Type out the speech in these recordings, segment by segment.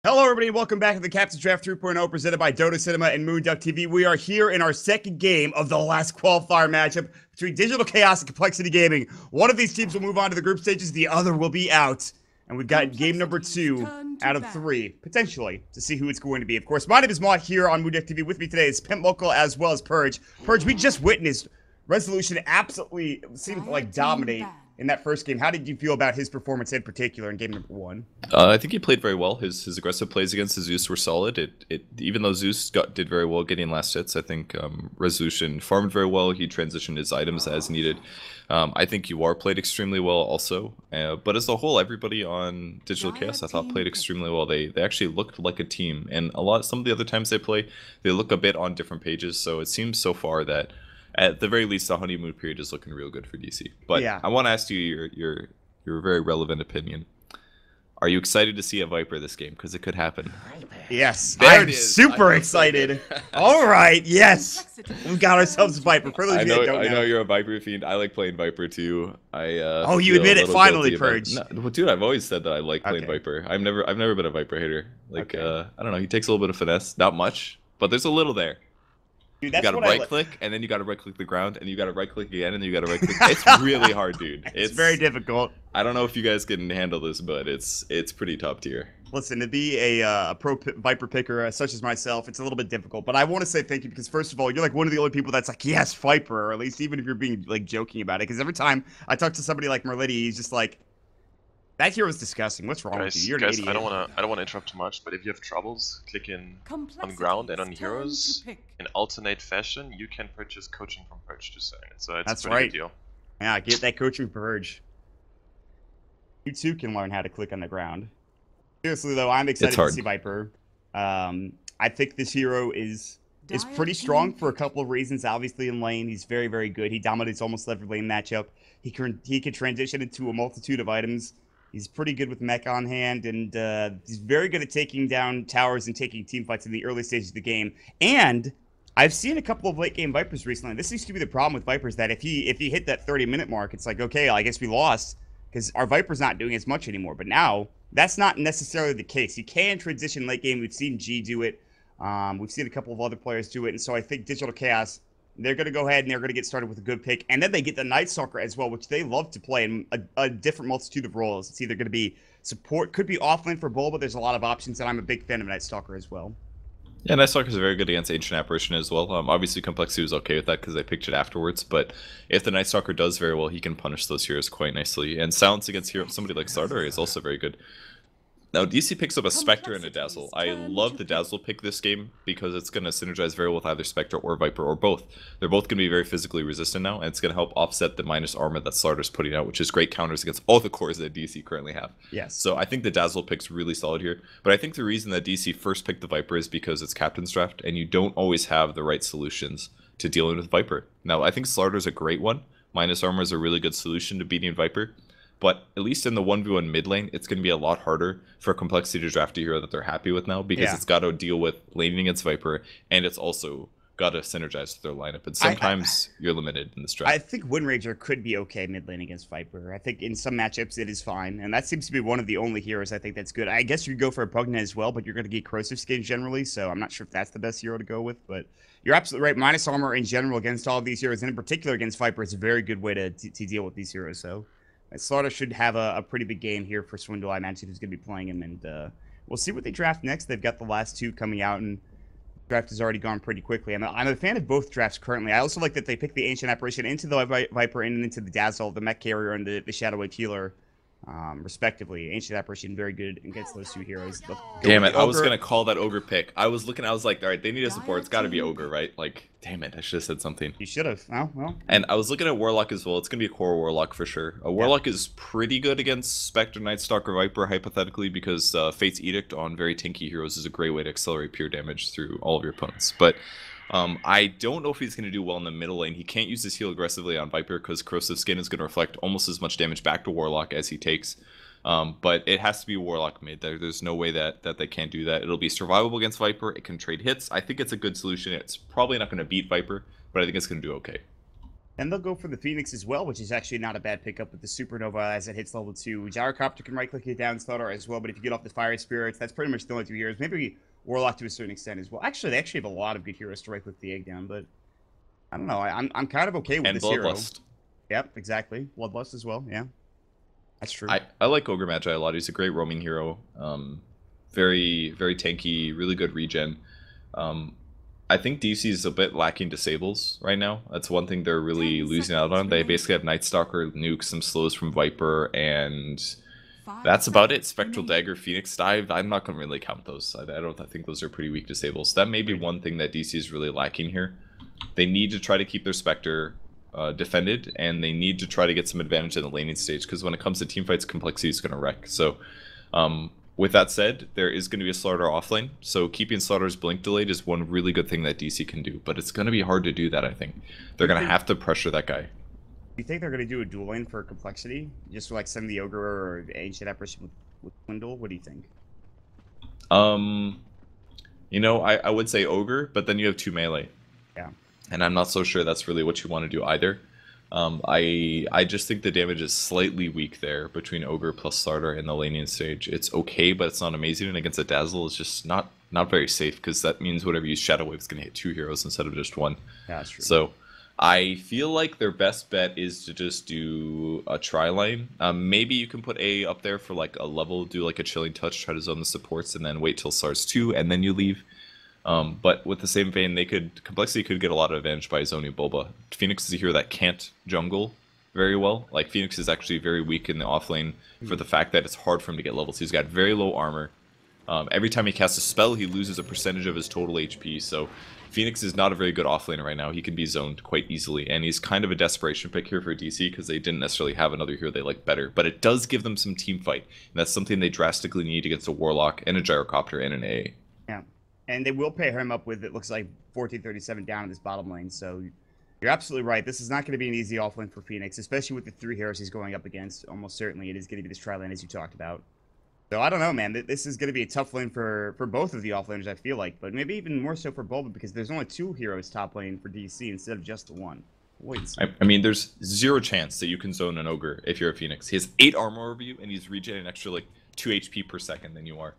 Hello, everybody, and welcome back to the Captain's Draft 3.0 presented by Dota Cinema and moonducktv. We are here in our second game of the last qualifier matchup between Digital Chaos and compLexity Gaming. One of these teams will move on to the group stages, the other will be out. And we've got game number 2 out of 3, potentially, to see who it's going to be. Of course, my name is Mott here on moonducktv. With me today is Pimp Local as well as Purge. Purge, we just witnessed Resolution absolutely seemed like dominate in that first game. How did you feel about his performance in particular in game number 1? I think he played very well. His aggressive plays against the Zeus were solid. Even though Zeus did very well getting last hits, I think Resolution farmed very well. He transitioned his items as needed. I think UR played extremely well also. But as a whole, everybody on Digital Chaos I thought played extremely well. They actually looked like a team. And some of the other times they play, they look a bit on different pages. So it seems so far that at the very least, the honeymoon period is looking real good for DC. But yeah. I want to ask you your very relevant opinion. Are you excited to see a Viper this game? Because it could happen. Yes, I'm super excited. All right, yes. We've got ourselves a Viper. For those I know you're a Viper fiend. I like playing Viper too. Oh, you admit it finally, Purge. No, well, dude, I've always said that I like playing Viper. I've never been a Viper hater. Like I don't know, he takes a little bit of finesse, not much, but there's a little there. Dude, you gotta right click, and then you gotta right click the ground, and you gotta right click again, and then you gotta right click. It's really hard, dude. It's very difficult. I don't know if you guys can handle this, but it's pretty top tier. Listen, to be a pro Viper picker such as myself, it's a little bit difficult. But I want to say thank you because first of all, you're like one of the only people that's like, yes, Viper, or at least even if you're being like joking about it. Because every time I talk to somebody like Merlity, he's just like, that hero is disgusting. What's wrong with you? You're an idiot. I don't want to interrupt too much, but if you have troubles clicking on ground and on heroes in alternate fashion, you can purchase coaching from Purge to say it. So it's a pretty good deal. Yeah, get that coaching from Purge. You too can learn how to click on the ground. Seriously though, I'm excited to see Viper. I think this hero is pretty strong for a couple of reasons. Obviously in lane, he's very, very good. He dominates almost every lane matchup. He can transition into a multitude of items. He's pretty good with mech on hand, and he's very good at taking down towers and taking team fights in the early stages of the game. And I've seen a couple of late game Vipers recently. This used to be the problem with Vipers, that if he hit that 30-minute mark, it's like, okay, I guess we lost because our Viper's not doing as much anymore. But now that's not necessarily the case. He can transition late game. We've seen G do it. We've seen a couple of other players do it, and so I think Digital Chaos, they're going to go ahead and they're going to get started with a good pick. And then they get the Night Stalker as well, which they love to play in a different multitude of roles. It's either going to be support, could be offlane for Bull, but there's a lot of options, and I'm a big fan of Night Stalker as well. Yeah, Night Stalker is very good against Ancient Apparition as well. Obviously, compLexity was okay with that because they picked it afterwards. But if the Night Stalker does very well, he can punish those heroes quite nicely. And Silence against somebody like Slardar is also very good. Now, DC picks up a Spectre and a Dazzle. I love the Dazzle pick this game because it's going to synergize very well with either Spectre or Viper or both. They're both going to be very physically resistant now, and it's going to help offset the minus armor that Slardar's putting out, which is great counters against all the cores that DC currently have. Yes. So I think the Dazzle pick's really solid here. But I think the reason that DC first picked the Viper is because it's Captain's Draft, and you don't always have the right solutions to dealing with Viper. Now, I think Slardar's a great one. Minus armor is a really good solution to beating Viper. But at least in the 1v1 mid lane, it's going to be a lot harder for compLexity to draft a hero that they're happy with now because it's got to deal with laning against Viper, and it's also got to synergize with their lineup. And sometimes you're limited in this draft. I think Windranger could be okay mid lane against Viper. I think in some matchups it is fine, and that seems to be one of the only heroes I think that's good. I guess you could go for a Pugna as well, but you're going to get Corrosive Skin generally, so I'm not sure if that's the best hero to go with. But you're absolutely right. Minus armor in general against all of these heroes, and in particular against Viper, is a very good way to deal with these heroes. So Slardar should have a pretty big game here for Swindle. I imagine who's going to be playing him, and we'll see what they draft next. They've got the last 2 coming out, and the draft has already gone pretty quickly. I'm a fan of both drafts currently. I also like that they picked the Ancient Apparition into the Viper and into the Dazzle, the Mech Carrier, and the Shadow Wave Healer, respectively. Ancient Apparition, very good against those 2 heroes. Damn it, I was going to call that Ogre pick. I was like, all right, they need a support. It's got to be Ogre, right? Like, damn it, I should have said something. You should have. Oh, well. And I was looking at Warlock as well. It's going to be a core Warlock for sure. A Warlock is pretty good against Spectre, Night Stalker, Viper, hypothetically, because Fate's Edict on very tanky heroes is a great way to accelerate pure damage through all of your opponents. But I don't know if he's going to do well in the middle lane. He can't use his heal aggressively on Viper because Corrosive Skin is going to reflect almost as much damage back to Warlock as he takes. But it has to be Warlock mid. There's no way that they can't do that. It'll be survivable against Viper. It can trade hits. I think it's a good solution. It's probably not going to beat Viper, but I think it's going to do okay. And they'll go for the Phoenix as well, which is actually not a bad pickup with the Supernova as it hits level 2. Gyrocopter can right-click it down Slaughter as well, but if you get off the Fire Spirits, that's pretty much the only 2 heroes. Maybe Warlock to a certain extent as well. Actually, they actually have a lot of good heroes to right-click the egg down, but I don't know. I'm kind of okay with this hero. And Bloodlust. Yep, exactly. Bloodlust as well, yeah. That's true. I like Ogre Magi a lot. He's a great roaming hero. Very, very tanky, really good regen. I think DC is a bit lacking disables right now. That's one thing they're really losing out on. They basically have Night Stalker, Nuke, some slows from Viper, and that's about it. Spectral Dagger, Phoenix Dive, I'm not going to really count those. I think those are pretty weak disables. That may be one thing that DC is really lacking here. They need to try to keep their Spectre defended, and they need to try to get some advantage in the laning stage, because when it comes to teamfights, complexity is going to wreck. So, with that said, there is going to be a Slaughter offlane, so keeping Slaughter's blink delayed is one really good thing that DC can do, but it's going to be hard to do that, I think. They're going to have to pressure that guy. You think they're going to do a dual lane for complexity? Just like send the Ogre or Ancient Apparition with Dwindle? What do you think? You know, I would say Ogre, but then you have 2 melee. Yeah. And I'm not so sure that's really what you want to do either. I just think the damage is slightly weak there between Ogre plus Slaughter in the laning stage. It's okay, but it's not amazing, and against a Dazzle it's just not very safe, because that means whatever you use Shadow Wave is going to hit 2 heroes instead of just 1. Yeah, that's true. So I feel like their best bet is to just do a tri-line. Maybe you can put A up there for like a level, do like a Chilling Touch, try to zone the supports, and then wait till SARS 2, and then you leave. But with the same vein, complexity could get a lot of advantage by zoning Bulba. Phoenix is a hero that can't jungle very well. Like, Phoenix is actually very weak in the offlane for the fact that it's hard for him to get levels. He's got very low armor. Every time he casts a spell, he loses a percentage of his total HP. So Phoenix is not a very good offlaner right now. He can be zoned quite easily, and he's kind of a desperation pick here for DC because they didn't necessarily have another hero they like better. But it does give them some team fight, and that's something they drastically need against a Warlock and a Gyrocopter and an AA. Yeah. And they will pair him up with, it looks like, 1437 down in this bottom lane. So you're absolutely right. This is not going to be an easy offlane for Phoenix, especially with the 3 heroes he's going up against. Almost certainly it is going to be this tri-lane, as you talked about. So I don't know, man. This is going to be a tough lane for both of the offlaners, I feel like. But maybe even more so for Bulba, because there's only 2 heroes top lane for DC instead of just the 1. Wait. I mean, there's 0 chance that you can zone an Ogre if you're a Phoenix. He has 8 armor over you, and he's regenerating an extra, like, 2 HP per second than you are.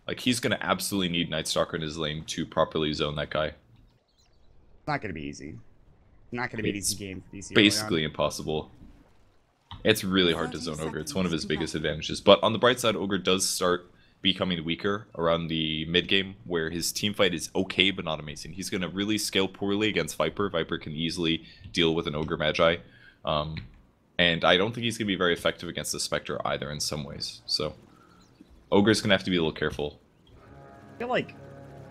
Like, he's going to absolutely need Night Stalker in his lane to properly zone that guy. It's not going to be easy. Not going to be an easy game for DC. Basically impossible. It's really hard to zone Ogre. It's one of his biggest advantages. But on the bright side, Ogre does start becoming weaker around the mid game, where his team fight is okay but not amazing. He's going to really scale poorly against Viper. Viper can easily deal with an Ogre Magi. And I don't think he's going to be very effective against the Spectre either in some ways. So Ogre's going to have to be a little careful. I feel like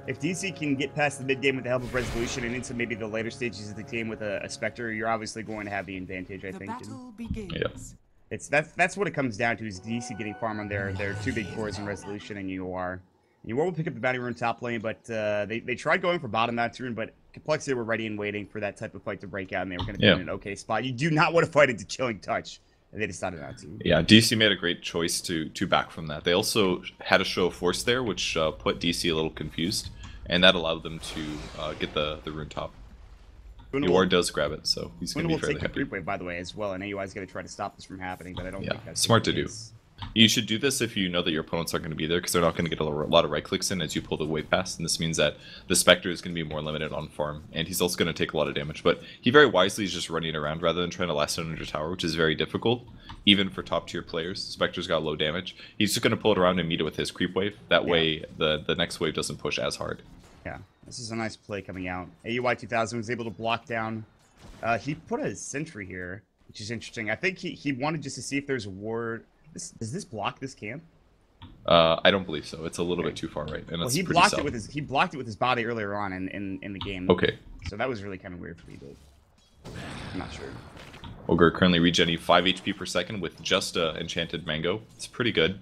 if DC can get past the mid game with the help of Resolution and into maybe the later stages of the game with a Spectre, you're obviously going to have the advantage, I think. Battle begins. Yeah. That's what it comes down to, is DC getting farm on their 2 big cores in Resolution, and you will pick up the bounty rune top lane, but they tried going for bottom that rune, but Complexity were ready and waiting for that type of fight to break out, and they were going to be in an okay spot. You do not want to fight into Chilling Touch. And they decided not to. Yeah, DC made a great choice to back from that. They also had a show of force there, which put DC a little confused, and that allowed them to get the rune top. Yor does grab it, so he's going to be fairly happy. Creep wave, by the way, as well, and AUI is going to try to stop this from happening, but I don't think that's smart to do. You should do this if you know that your opponents aren't going to be there, because they're not going to get a lot of right clicks in as you pull the wave past, and this means that the Spectre is going to be more limited on farm, and he's also going to take a lot of damage. But he very wisely is just running around rather than trying to last it under tower, which is very difficult, even for top tier players. Spectre's got low damage. He's just going to pull it around and meet it with his creep wave. That way, the next wave doesn't push as hard. Yeah, this is a nice play coming out. AUI 2000 was able to block down. He put a sentry here, which is interesting. I think he wanted just to see if there's a ward. Does this block this camp? I don't believe so. It's a little bit too far right, and he blocked it with his body earlier on in the game. Okay. So that was really kind of weird for me, but I'm not sure. Ogre currently regenerating 5 HP per second with just Enchanted Mango. It's pretty good.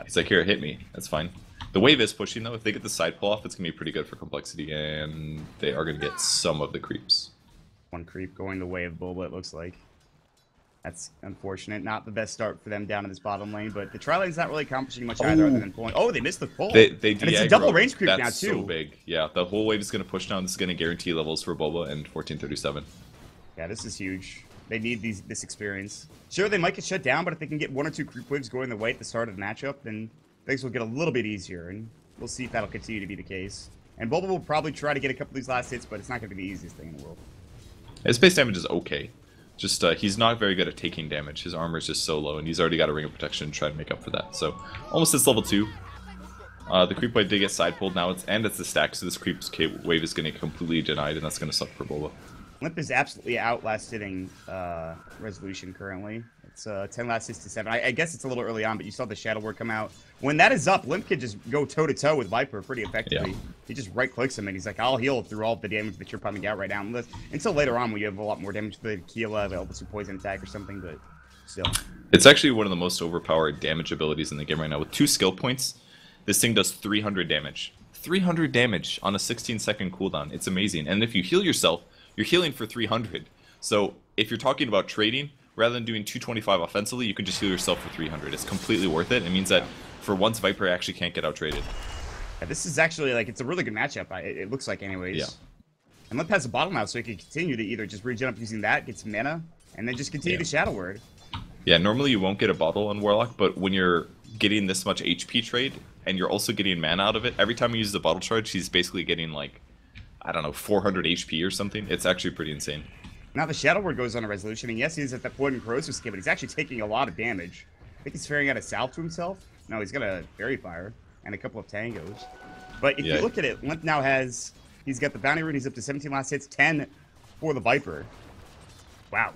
He's like, here, hit me. That's fine. The wave is pushing though. If they get the side pull off, it's gonna be pretty good for complexity, and they are gonna get some of the creeps. 1 creep going the way of Bulba, it looks like. That's unfortunate. Not the best start for them down in this bottom lane, but the tri lane's not really accomplishing much either other than pulling. Oh, they missed the pull. They and it's a double range creep now, too. So big. Yeah, the whole wave is going to push down. This is going to guarantee levels for Boba and 1437. Yeah, this is huge. They need this experience. Sure, they might get shut down, but if they can get 1 or 2 creep waves going the way at the start of the matchup, then things will get a little bit easier, and we'll see if that'll continue to be the case. And Boba will probably try to get a couple of these last hits, but it's not going to be the easiest thing in the world. His base damage is okay. Just he's not very good at taking damage. His armor is just so low, and he's already got a ring of protection to try to make up for that. So almost it's level 2. The creep wave did get side pulled now, it's the stack, so this creep wave is going to get completely denied, and that's going to suck for Boba. Limp is absolutely outlast-hitting Resolution currently. It's 10 last hits to 7. I guess it's a little early on, but you saw the Shadow Word come out. When that is up, Limp can just go toe-to-toe with Viper pretty effectively. Yeah. He just right-clicks him, and he's like, I'll heal through all the damage that you're pumping out right now. Until later on when you have a lot more damage for the Keela, available to poison attack or something, but still. It's actually one of the most overpowered damage abilities in the game right now. With 2 skill points, this thing does 300 damage. 300 damage on a 16-second cooldown. It's amazing. And if you heal yourself, you're healing for 300. So if you're talking about trading, rather than doing 225 offensively, you can just heal yourself for 300. It's completely worth it. It means that for once, Viper actually can't get out-traded. Yeah, this is actually, like, it's a really good matchup, it looks like anyways. Yeah. And Limp has a bottle now, so he can continue to either just regen up using that, get some mana, and then just continue the Shadow Word. Yeah, normally you won't get a bottle on Warlock, but when you're getting this much HP trade, and you're also getting mana out of it, every time he uses the bottle charge, he's basically getting, like, I don't know, 400 HP or something. It's actually pretty insane. Now the Shadow Word goes on a Resolution, and yes, he's at that point in corrosive skill, but he's actually taking a lot of damage. I think he's ferrying out a salve to himself. No, he's got a Fairy Fire and a couple of tangos. But if you look at it, Limp now he's got the Bounty Rune, he's up to 17 last hits, 10 for the Viper. Wow.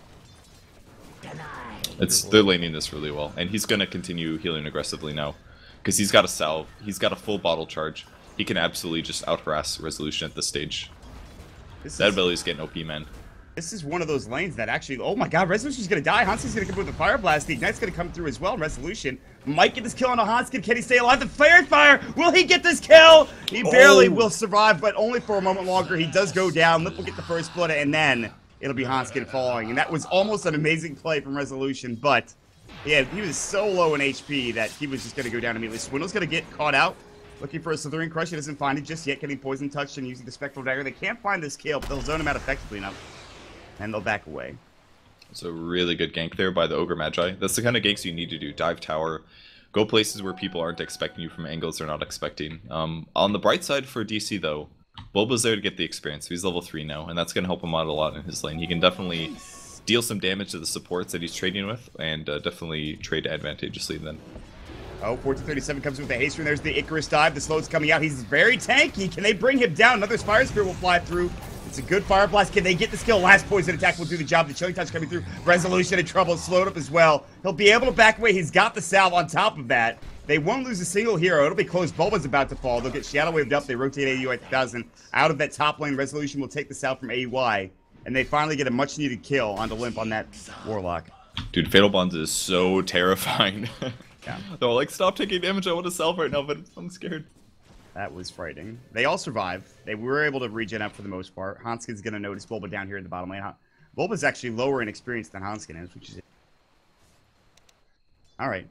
They're laning this really well, and he's going to continue healing aggressively now. Because he's got a salve, he's got a full bottle charge. He can absolutely just out-harass Resolution at this stage. That ability's getting OP, man. This is one of those lanes that actually, oh my god, Resolution's gonna die. Hanskin's gonna come with a Fire Blast. The Ignite's gonna come through as well. Resolution might get this kill on a Hanskin. Can he stay alive? The Fairy Fire! Will he get this kill? He barely will survive, but only for a moment longer. He does go down. Lip will get the first blood, and then it'll be Hanskin falling. And that was almost an amazing play from Resolution, but yeah, he was so low in HP that he was just gonna go down immediately. Swindle's gonna get caught out. Looking for a Slithering Crush. He doesn't find it just yet. Getting Poison Touched and using the Spectral Dagger. They can't find this kill, but they'll zone him out effectively enough. And they'll back away. It's a really good gank there by the Ogre Magi. That's the kind of ganks you need to do. Dive tower. Go places where people aren't expecting you from angles they're not expecting. On the bright side for DC, though, Boba's there to get the experience. He's level 3 now, and that's going to help him out a lot in his lane. He can definitely deal some damage to the supports that he's trading with, and definitely trade advantageously then. Oh, 1437 comes with the haste rune. There's the Icarus dive. The slow's coming out. He's very tanky. Can they bring him down? Another Fire Spear will fly through. It's a good Fire Blast. Can they get the skill? Last Poison Attack will do the job. The Chilling Touch coming through. Resolution in trouble. Slowed up as well. He'll be able to back away. He's got the salve on top of that. They won't lose a single hero. It'll be close. Bulba's about to fall. They'll get Shadow Waved up. They rotate AUI 1000 out of that top lane. Resolution will take the salve from AUI. And they finally get a much-needed kill onto Limp on that Warlock. Dude, Fatal Bonds is so terrifying. Yeah. They're like, stop taking damage. I want to salve right now, but I'm scared. That was frightening. They all survived. They were able to regen up for the most part. Hanskin's going to notice Bulba down here in the bottom lane. Bulba's actually lower in experience than Hanskin is, which is... Alright.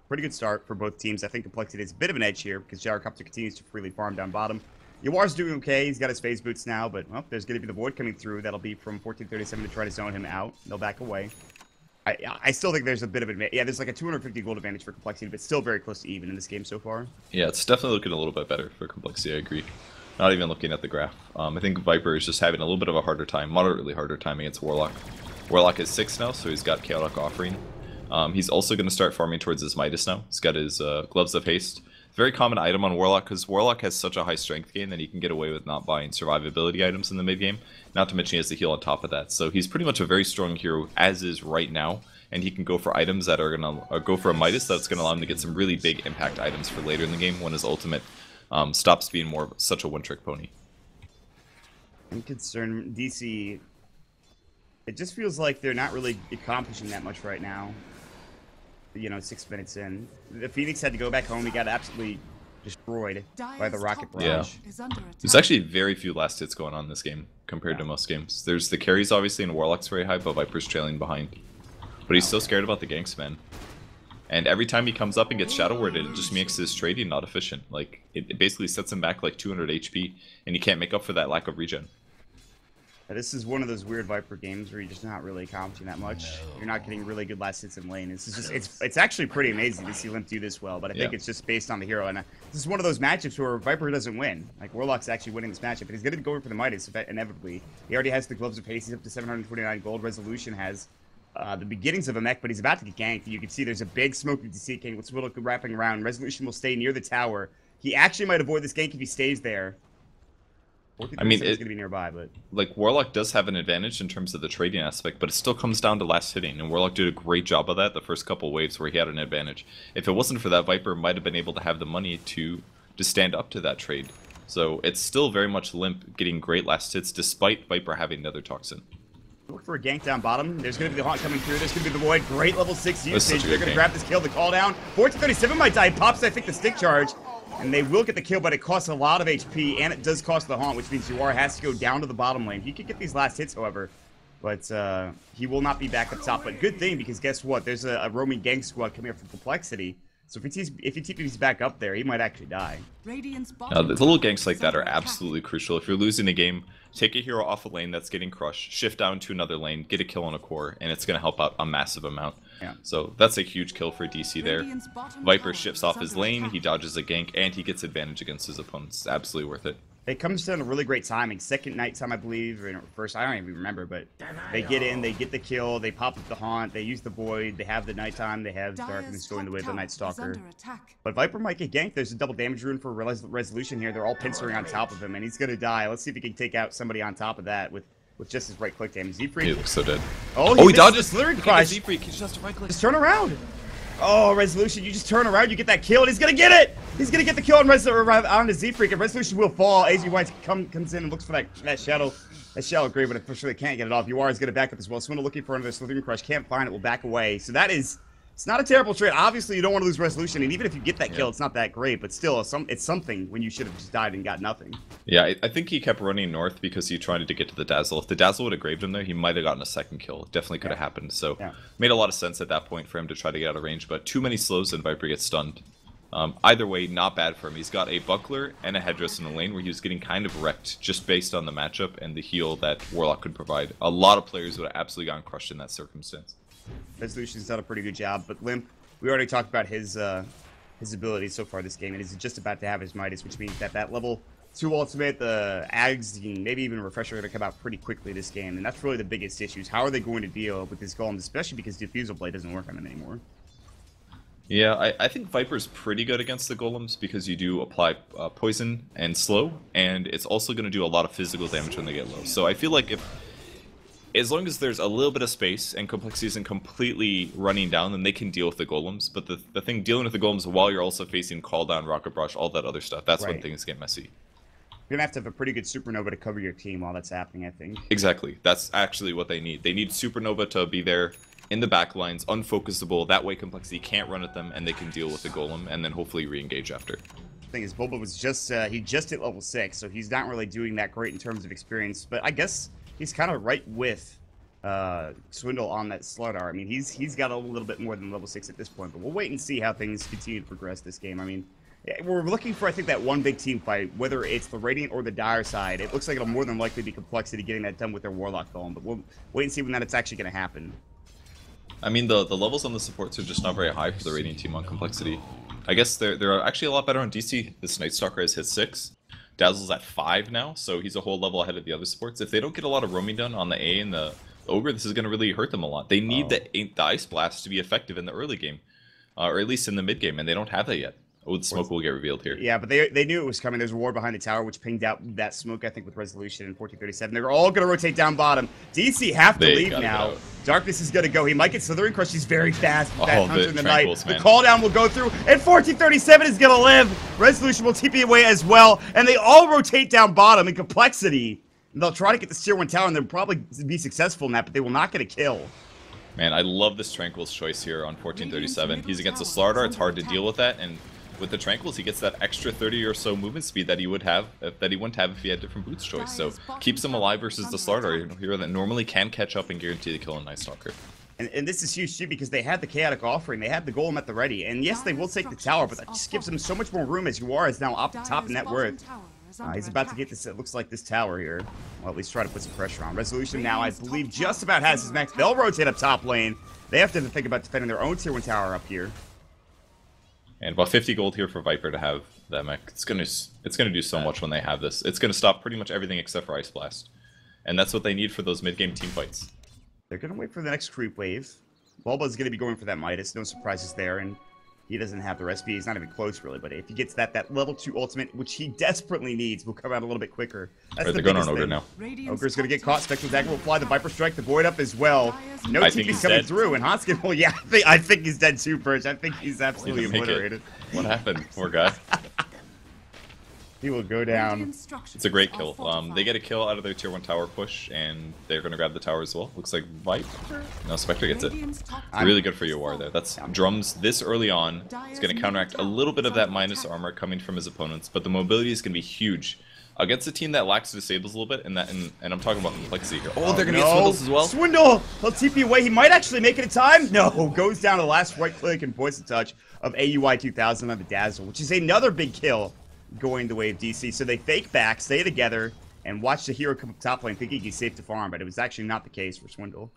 Pretty good start for both teams. I think compLexity is a bit of an edge here because Gyrocopter continues to freely farm down bottom. Yawar's doing okay. He's got his phase boots now, but well, there's going to be the Void coming through. That'll be from 1437 to try to zone him out. They'll back away. I still think there's a bit of advantage. Yeah, there's like a 250 gold advantage for compLexity, but still very close to even in this game so far. Yeah, it's definitely looking a little bit better for compLexity, I agree. Not even looking at the graph. I think Viper is just having a little bit of a harder time, moderately harder time against Warlock. Warlock is 6 now, so he's got Chaotic Offering. He's also going to start farming towards his Midas now. He's got his Gloves of Haste. Very common item on Warlock, because Warlock has such a high strength gain that he can get away with not buying survivability items in the mid-game. Not to mention he has the heal on top of that. So he's pretty much a very strong hero, as is right now. And he can go for items that are going to go for a Midas that's going to allow him to get some really big impact items for later in the game when his ultimate stops being more of such a one-trick pony. I'm concerned DC, it just feels like they're not really accomplishing that much right now. You know, 6 minutes in. The Phoenix had to go back home. He got absolutely destroyed by the Rocket Barrage. Yeah. There's actually very few last hits going on in this game compared to most games. There's the carries, obviously, and Warlock's very high, but Viper's trailing behind. but he's so scared about the ganks, man. And every time he comes up and gets shadow warded, it just makes his trading not efficient. Like, it basically sets him back like 200 HP, and he can't make up for that lack of regen. This is one of those weird Viper games where you're just not really accomplishing that much. You're not getting really good last hits in lane. It's actually pretty amazing to see Limp do this well, but I think it's just based on the hero. And this is one of those matchups where Viper doesn't win. Like, Warlock's actually winning this matchup, but he's going to go for the Midas inevitably. He already has the Gloves of Haste. He's up to 729 gold. Resolution has the beginnings of a mech, but he's about to get ganked. You can see there's a big smoke with DC King with Swiddle wrapping around. Resolution will stay near the tower. He actually might avoid this gank if he stays there. I mean, it's going to be nearby, but like, Warlock does have an advantage in terms of the trading aspect, but it still comes down to last hitting, and Warlock did a great job of that the first couple waves where he had an advantage. If it wasn't for that, Viper might have been able to have the money to stand up to that trade. So it's still very much Limp getting great last hits despite Viper having another Toxin. Look for a gank down bottom. There's going to be the Haunt coming through. There's going to be the Void. Great level 6 usage. They're going to grab this kill. The call down. 1437 might die. Pops, I think, the stick charge. And they will get the kill, but it costs a lot of HP, and it does cost the Haunt, which means Yuara has to go down to the bottom lane. He could get these last hits, however, but he will not be back up top. But good thing, because guess what? There's a roaming gang squad coming up from complexity. So if he TP's back up there, he might actually die. The little ganks like that are absolutely crucial. If you're losing a game, take a hero off a lane that's getting crushed, shift down to another lane, get a kill on a core, and it's going to help out a massive amount. Yeah. So that's a huge kill for DC there. Viper shifts off his lane, he dodges a gank, and he gets advantage against his opponents. Absolutely worth it. It comes down to really great timing. Second night time, I believe, or first, I don't even remember, but they get in, they get the kill, they pop up the Haunt, they use the Void, they have the nighttime, they have Darkness going the way of the Night Stalker. But Viper might get ganked. There's a double damage rune for Resolution here. They're all pincering on top of him, and he's going to die. Let's see if he can take out somebody on top of that with just his right click damage. Z-Freak. He looks so dead. Oh, he dodges Slurry Crush. Z-Freak. He just has to right click. Just turn around. Oh, Resolution, you just turn around, you get that kill, and he's gonna get it! He's gonna get the kill on the Z-Freak, and Resolution will fall. AZ White comes in and looks for that shadow. That shadow great, but for sure they can't get it off. Yuara's gonna back up as well. Swindle looking for another Slithering Crush, can't find it, will back away. So that is, it's not a terrible trade. Obviously, you don't want to lose Resolution, and even if you get that kill, it's not that great, but still, it's something when you should have just died and got nothing. Yeah, I think he kept running north because he tried to get to the Dazzle. If the Dazzle would have graved him there, he might have gotten a second kill. It definitely could have happened, so made a lot of sense at that point for him to try to get out of range, but too many slows and Viper gets stunned. Either way, not bad for him. He's got a Buckler and a Headdress in the lane where he was getting kind of wrecked just based on the matchup and the heal that Warlock could provide. A lot of players would have absolutely gotten crushed in that circumstance. Resolution's done a pretty good job, but Limp, we already talked about his abilities so far this game, and he's just about to have his Midas, which means that level 2 ultimate, the Ags, maybe even Refresher, are going to come out pretty quickly this game, and that's really the biggest issues. How are they going to deal with this golem, especially because Diffusal Blade doesn't work on him anymore? Yeah, I think Viper's pretty good against the golems because you do apply poison and slow, and it's also going to do a lot of physical damage when they get low. So I feel like as long as there's a little bit of space and complexity isn't completely running down, then they can deal with the golems. But the thing dealing with the golems while you're also facing call down, rocket brush, all that other stuff, that's when things get messy. You're going to have a pretty good Supernova to cover your team while that's happening, I think. Exactly. That's actually what they need. They need Supernova to be there in the back lines, unfocusable. That way complexity can't run at them and they can deal with the golem and then hopefully re-engage after. The thing is, Bulba was he just hit level 6, so he's not really doing that great in terms of experience. But I guess he's kind of right with Swindle on that Slardar. I mean, he's got a little bit more than level 6 at this point, but we'll wait and see how things continue to progress this game. I mean, we're looking for, I think, that one big team fight, whether it's the Radiant or the Dire side. It looks like it'll more than likely be Complexity getting that done with their Warlock Golem, but we'll wait and see when that's actually going to happen. I mean, the levels on the supports are just not very high for the Radiant team on Complexity. I guess they're actually a lot better on DC. This Night Stalker has hit 6. Dazzle's at 5 now, so he's a whole level ahead of the other supports. If they don't get a lot of roaming done on the A and the Ogre, this is going to really hurt them a lot. They need the Ice Blast to be effective in the early game, or at least in the mid game, and they don't have that yet. Oh, the smoke will get revealed here. Yeah, but they knew it was coming. There's a ward behind the tower, which pinged out that smoke, I think, with Resolution in 1437. They're all going to rotate down bottom. DC have to leave now. Darkness is going to go. He might get Slithering Crush. He's very fast. That Hunter in the night. The call down will go through, and 1437 is going to live. Resolution will TP away as well, and they all rotate down bottom in Complexity. And they'll try to get the tier 1 tower, and they'll probably be successful in that, but they will not get a kill. Man, I love this Tranquil's choice here on 1437. He's against a Slardar. It's hard to deal with that, and with the Tranquils, he gets that extra 30 or so movement speed that he wouldn't have if he had different boots choice. So keeps him alive versus the Slardar, a hero that normally can catch up and guarantee the kill on Night Stalker. And this is huge too because they had the chaotic offering, they had the golem at the ready, and yes, they will take the tower, but that just gives them so much more room as Yuara is now up top in net worth. He's about to get this, it looks like this tower here. Well, at least try to put some pressure on. Resolution now, I believe, just about has his mech. They'll rotate up top lane. They have to think about defending their own tier 1 tower up here. And about 50 gold here for Viper to have that mech. It's gonna do so much when they have this. It's gonna stop pretty much everything except for Ice Blast. And that's what they need for those mid-game team fights. They're gonna wait for the next creep wave. Bulba's gonna be going for that Midas, no surprises there, and he doesn't have the recipe, he's not even close really, but if he gets that level 2 ultimate, which he desperately needs, will come out a little bit quicker. That's the they're going on biggest Ogre thing. now. Ogre's gonna get caught, Spectral Dagger will fly, the Viper Strike, the Void up as well. No TP's coming dead. through, and Hanskin, well, yeah, I think he's dead too, Purge. I think he's absolutely obliterated. What happened? Poor guy. He will go down. It's a great kill. They get a kill out of their tier 1 tower push, and they're going to grab the tower as well. Looks like Viper? No, Spectre gets it. Really good for Yuara there. That's drums this early on. It's going to counteract a little bit of that minus armor coming from his opponents, but the mobility is going to be huge. Against a team that lacks disables a little bit, and I'm talking about complexity here. Oh, they're going to get swindles as well? Swindle! He'll TP away. He might actually make it in time. No, goes down to the last right click and Poison Touch of AUI 2000 on the Dazzle, which is another big kill going the way of DC. So they fake back, stay together, and watch the hero come up top lane thinking he's safe to farm, but it was actually not the case for Swindle.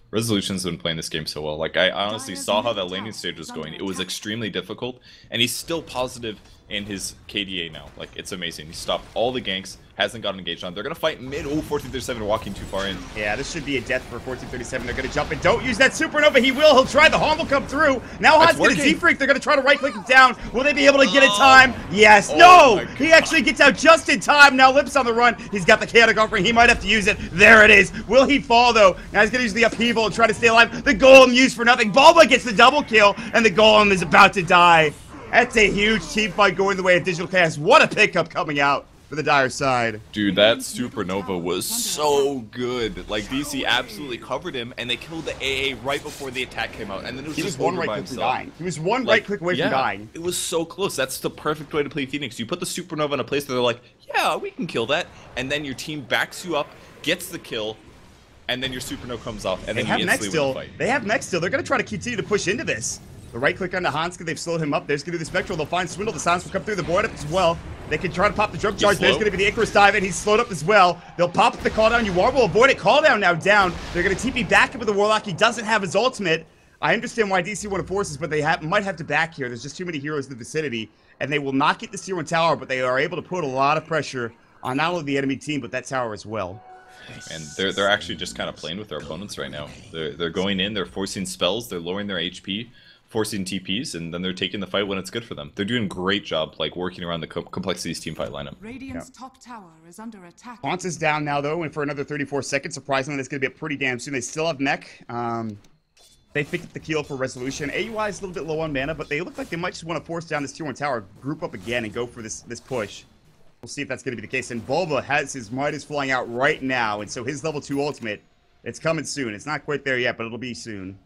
Resolution's been playing this game so well. Like, I honestly saw how that landing stage was going. It was extremely difficult, and he's still positive in his KDA now. Like, it's amazing. He stopped all the ganks, hasn't gotten engaged on. They're going to fight mid. Oh, 1437 walking too far in. Yeah, this should be a death for 1437. They're going to jump in. Don't use that supernova. He will. He'll try. The harm will come through. Now Han's going to Z-Freak. They're going to try to right-click him down. Will they be able to get it time? Yes. No! He actually gets out just in time. Now Lips on the run. He's got the chaotic offering. He might have to use it. There it is. Will he fall, though? Now he's going to use the upheaval and try to stay alive. The golem used for nothing. Bulba gets the double kill, and the golem is about to die. That's a huge team fight going the way of Digital Chaos. What a pickup coming out for the Dire side. Dude, that supernova was so good. Like, DC absolutely covered him, and they killed the AA right before the attack came out. And then it was just one right click from dying. He was one right click away from dying. It was so close. That's the perfect way to play Phoenix. You put the supernova in a place where they're like, yeah, we can kill that. And then your team backs you up, gets the kill, and then your supernova comes off, and then you instantly win the fight. They have next still. They're going to try to continue to push into this. The right click onto Hanska, they've slowed him up. There's going to be the Spectral. They'll find Swindle. The silence will come through the board up as well. They can try to pop the jump charge. There's going to be the Icarus dive, and he's slowed up as well. They'll pop up the call down. Yuara will avoid it. Call down now down. They're going to TP back up with the Warlock. He doesn't have his ultimate. I understand why DC wanted forces, but they might have to back here. There's just too many heroes in the vicinity, and they will not get the tier 1 tower, but they are able to put a lot of pressure on not only the enemy team, but that tower as well. And they're actually just kind of playing with their opponents right now. They're going in, they're forcing spells, they're lowering their HP, forcing TPs, and then they're taking the fight when it's good for them. They're doing a great job, like, working around the complexities team fight lineup. Radiant's top tower is under attack. Ponce is down now, though, and for another 34 seconds. Surprisingly, that's going to be pretty damn soon. They still have mech. They picked up the kill for Resolution. AUI is a little bit low on mana, but they look like they might just want to force down this tier 1 tower, group up again, and go for this push. We'll see if that's going to be the case. And Bulba has his Midas flying out right now, and so his level 2 ultimate, it's coming soon. It's not quite there yet, but it'll be soon.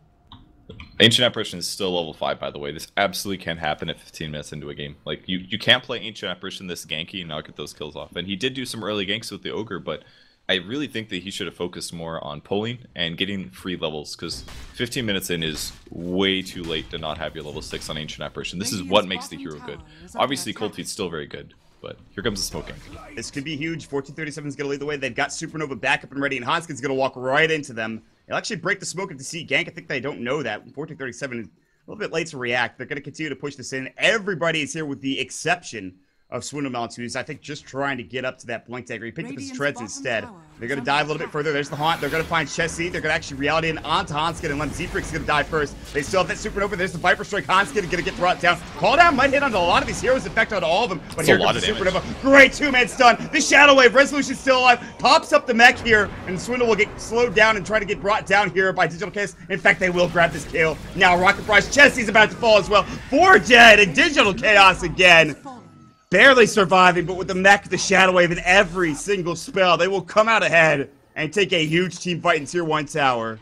Ancient Apparition is still level 5, by the way. This absolutely can happen at 15 minutes into a game. Like, you can't play Ancient Apparition this ganky and not get those kills off. And he did do some early ganks with the Ogre, but I really think that he should have focused more on pulling and getting free levels, because 15 minutes in is way too late to not have your level 6 on Ancient Apparition. This is what makes the hero good. Obviously, Cold Feet's still very good, but here comes the smoking. This could be huge. 1437 is going to lead the way. They've got Supernova back up and ready, and Hanskin's going to walk right into them. They'll actually break the smoke into C gank. I think they don't know that. 1437 is a little bit late to react. They're going to continue to push this in. Everybody is here with the exception of Swindlemelon, who's, I think, just trying to get up to that blink dagger. He picked up his treads instead. They're going to dive a little bit further. There's the haunt. They're going to find Chessie. They're going to actually reality in onto Hanskin and Lem. Z-Freak's going to die first. They still have that supernova. There's the Viper Strike. Hanskin going to get brought down. Call down might hit onto a lot of these heroes, in fact, onto all of them. But here comes the supernova. Great two-man stun. The Shadow Wave. Resolution's still alive. Pops up the mech here, and Swindle will get slowed down and try to get brought down here by Digital Chaos. In fact, they will grab this kill. Now Rocket Prize. Chessie's about to fall as well. 4 dead, and Digital Chaos again. Barely surviving, but with the mech, the Shadow Wave, and every single spell, they will come out ahead and take a huge team fight in Tier 1 tower.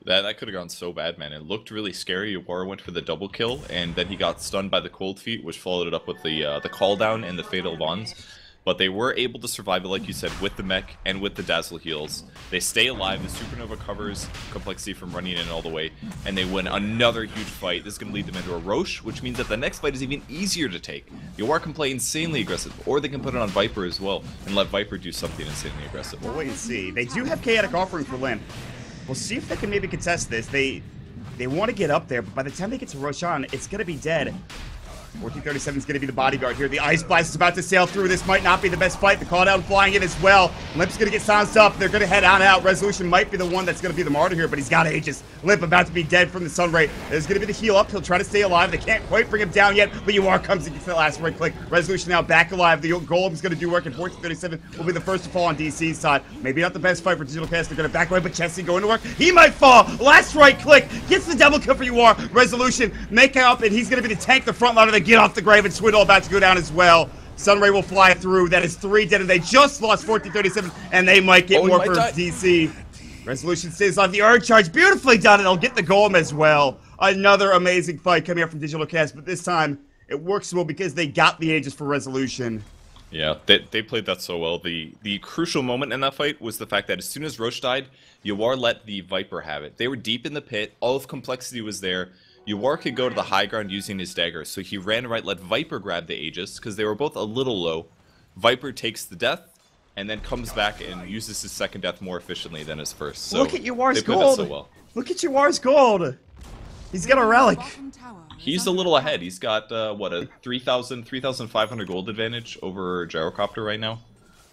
That could have gone so bad, man. It looked really scary. Yuara went for the double kill, and then he got stunned by the Cold Feet, which followed it up with the call down and the Fatal Bonds. But they were able to survive it, like you said, with the mech and with the Dazzle heals. They stay alive, the Supernova covers compLexity from running in all the way, and they win another huge fight. This is going to lead them into a Roche, which means that the next fight is even easier to take. Yawar can play insanely aggressive, or they can put it on Viper as well, and let Viper do something insanely aggressive. We'll wait and see. They do have Chaotic Offering for Limp. We'll see if they can maybe contest this. They want to get up there, but by the time they get to Roche on, it's going to be dead. 1437 is going to be the bodyguard here. The Ice Blast is about to sail through. This might not be the best fight. The call down flying in as well. Limp's going to get silenced up. They're going to head on out. Resolution might be the one that's going to be the martyr here, but he's got Aegis. Limp about to be dead from the Sun Ray. There's going to be the heal up. He'll try to stay alive. They can't quite bring him down yet, but Yawar comes and gets the last right click. Resolution now back alive. The Golem's going to do work, and 1437 will be the first to fall on DC's side. Maybe not the best fight for Digital Cast. They're going to back away, but Chessie going to work. He might fall. Last right click. Gets the double kill for Yawar. Resolution make up, and he's going to be the tank, the frontliner. They get off the grave, and Swindle about to go down as well. Sunray will fly through. That is 3 dead, and they just lost 1437, and they might get more for DC. Resolution stays on the Urge Charge. Beautifully done, and they'll get the Golem as well. Another amazing fight coming up from Digital Cast, but this time it works well because they got the Aegis for Resolution. Yeah, they played that so well. The crucial moment in that fight was the fact that as soon as Roche died, Yawar let the Viper have it. They were deep in the pit. All of compLexity was there. Yawar could go to the high ground using his dagger, so he ran right, let Viper grab the Aegis, because they were both a little low. Viper takes the death, and then comes back and uses his second death more efficiently than his first. So look at Yawar's gold! gold! So well. Look at Yawar's gold! He's got a relic! He's a little ahead. He's got, what, a 3,500 gold advantage over Gyrocopter right now.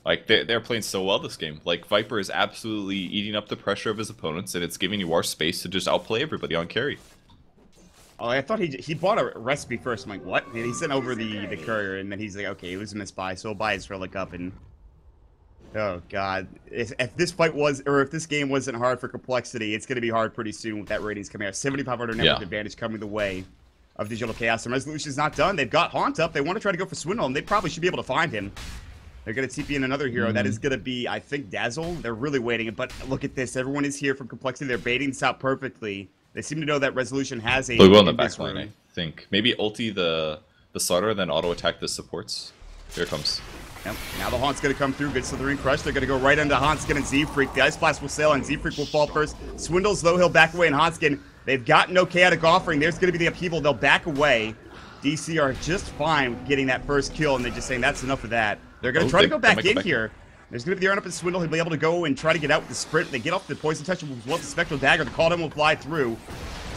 Like, they're playing so well this game. Like, Viper is absolutely eating up the pressure of his opponents, and it's giving Yawar space to just outplay everybody on carry. Oh, I thought he bought a recipe first. I'm like, what? And he sent over the courier, and then he's like, okay, it was a misbuy, so he'll buy his relic up, and... Oh, God. If this fight was, or if this game wasn't hard for compLexity, it's going to be hard pretty soon with that ratings coming out. 7,500 network advantage coming the way of Digital Chaos. And Resolution's not done. They've got Haunt up. They want to try to go for Swindle, and they probably should be able to find him. They're going to TP in another hero. That is going to be, I think, Dazzle. They're really waiting. But look at this. Everyone is here from compLexity. They're baiting this out perfectly. They seem to know that Resolution has a... They'll go on the back line, I think. Maybe ulti the Slaughter, then auto-attack the supports. Here it comes. Yep. Now the Haunt's going to come through. Good Slithering Crush. They're going to go right into Hauntskin and Z-Freak. The Ice Blast will sail, and Z-Freak will fall first. Swindle's low. He'll back away, and Hauntskin. They've got no Chaotic Offering. There's going to be the upheaval. They'll back away. DC are just fine with getting that first kill, and they're just saying that's enough of that. They're going to try to go back in here. There's going to be the Earn Up and Swindle. He'll be able to go and try to get out with the Sprint. They get off the Poison Touch with the Spectral Dagger. The Call Down will fly through.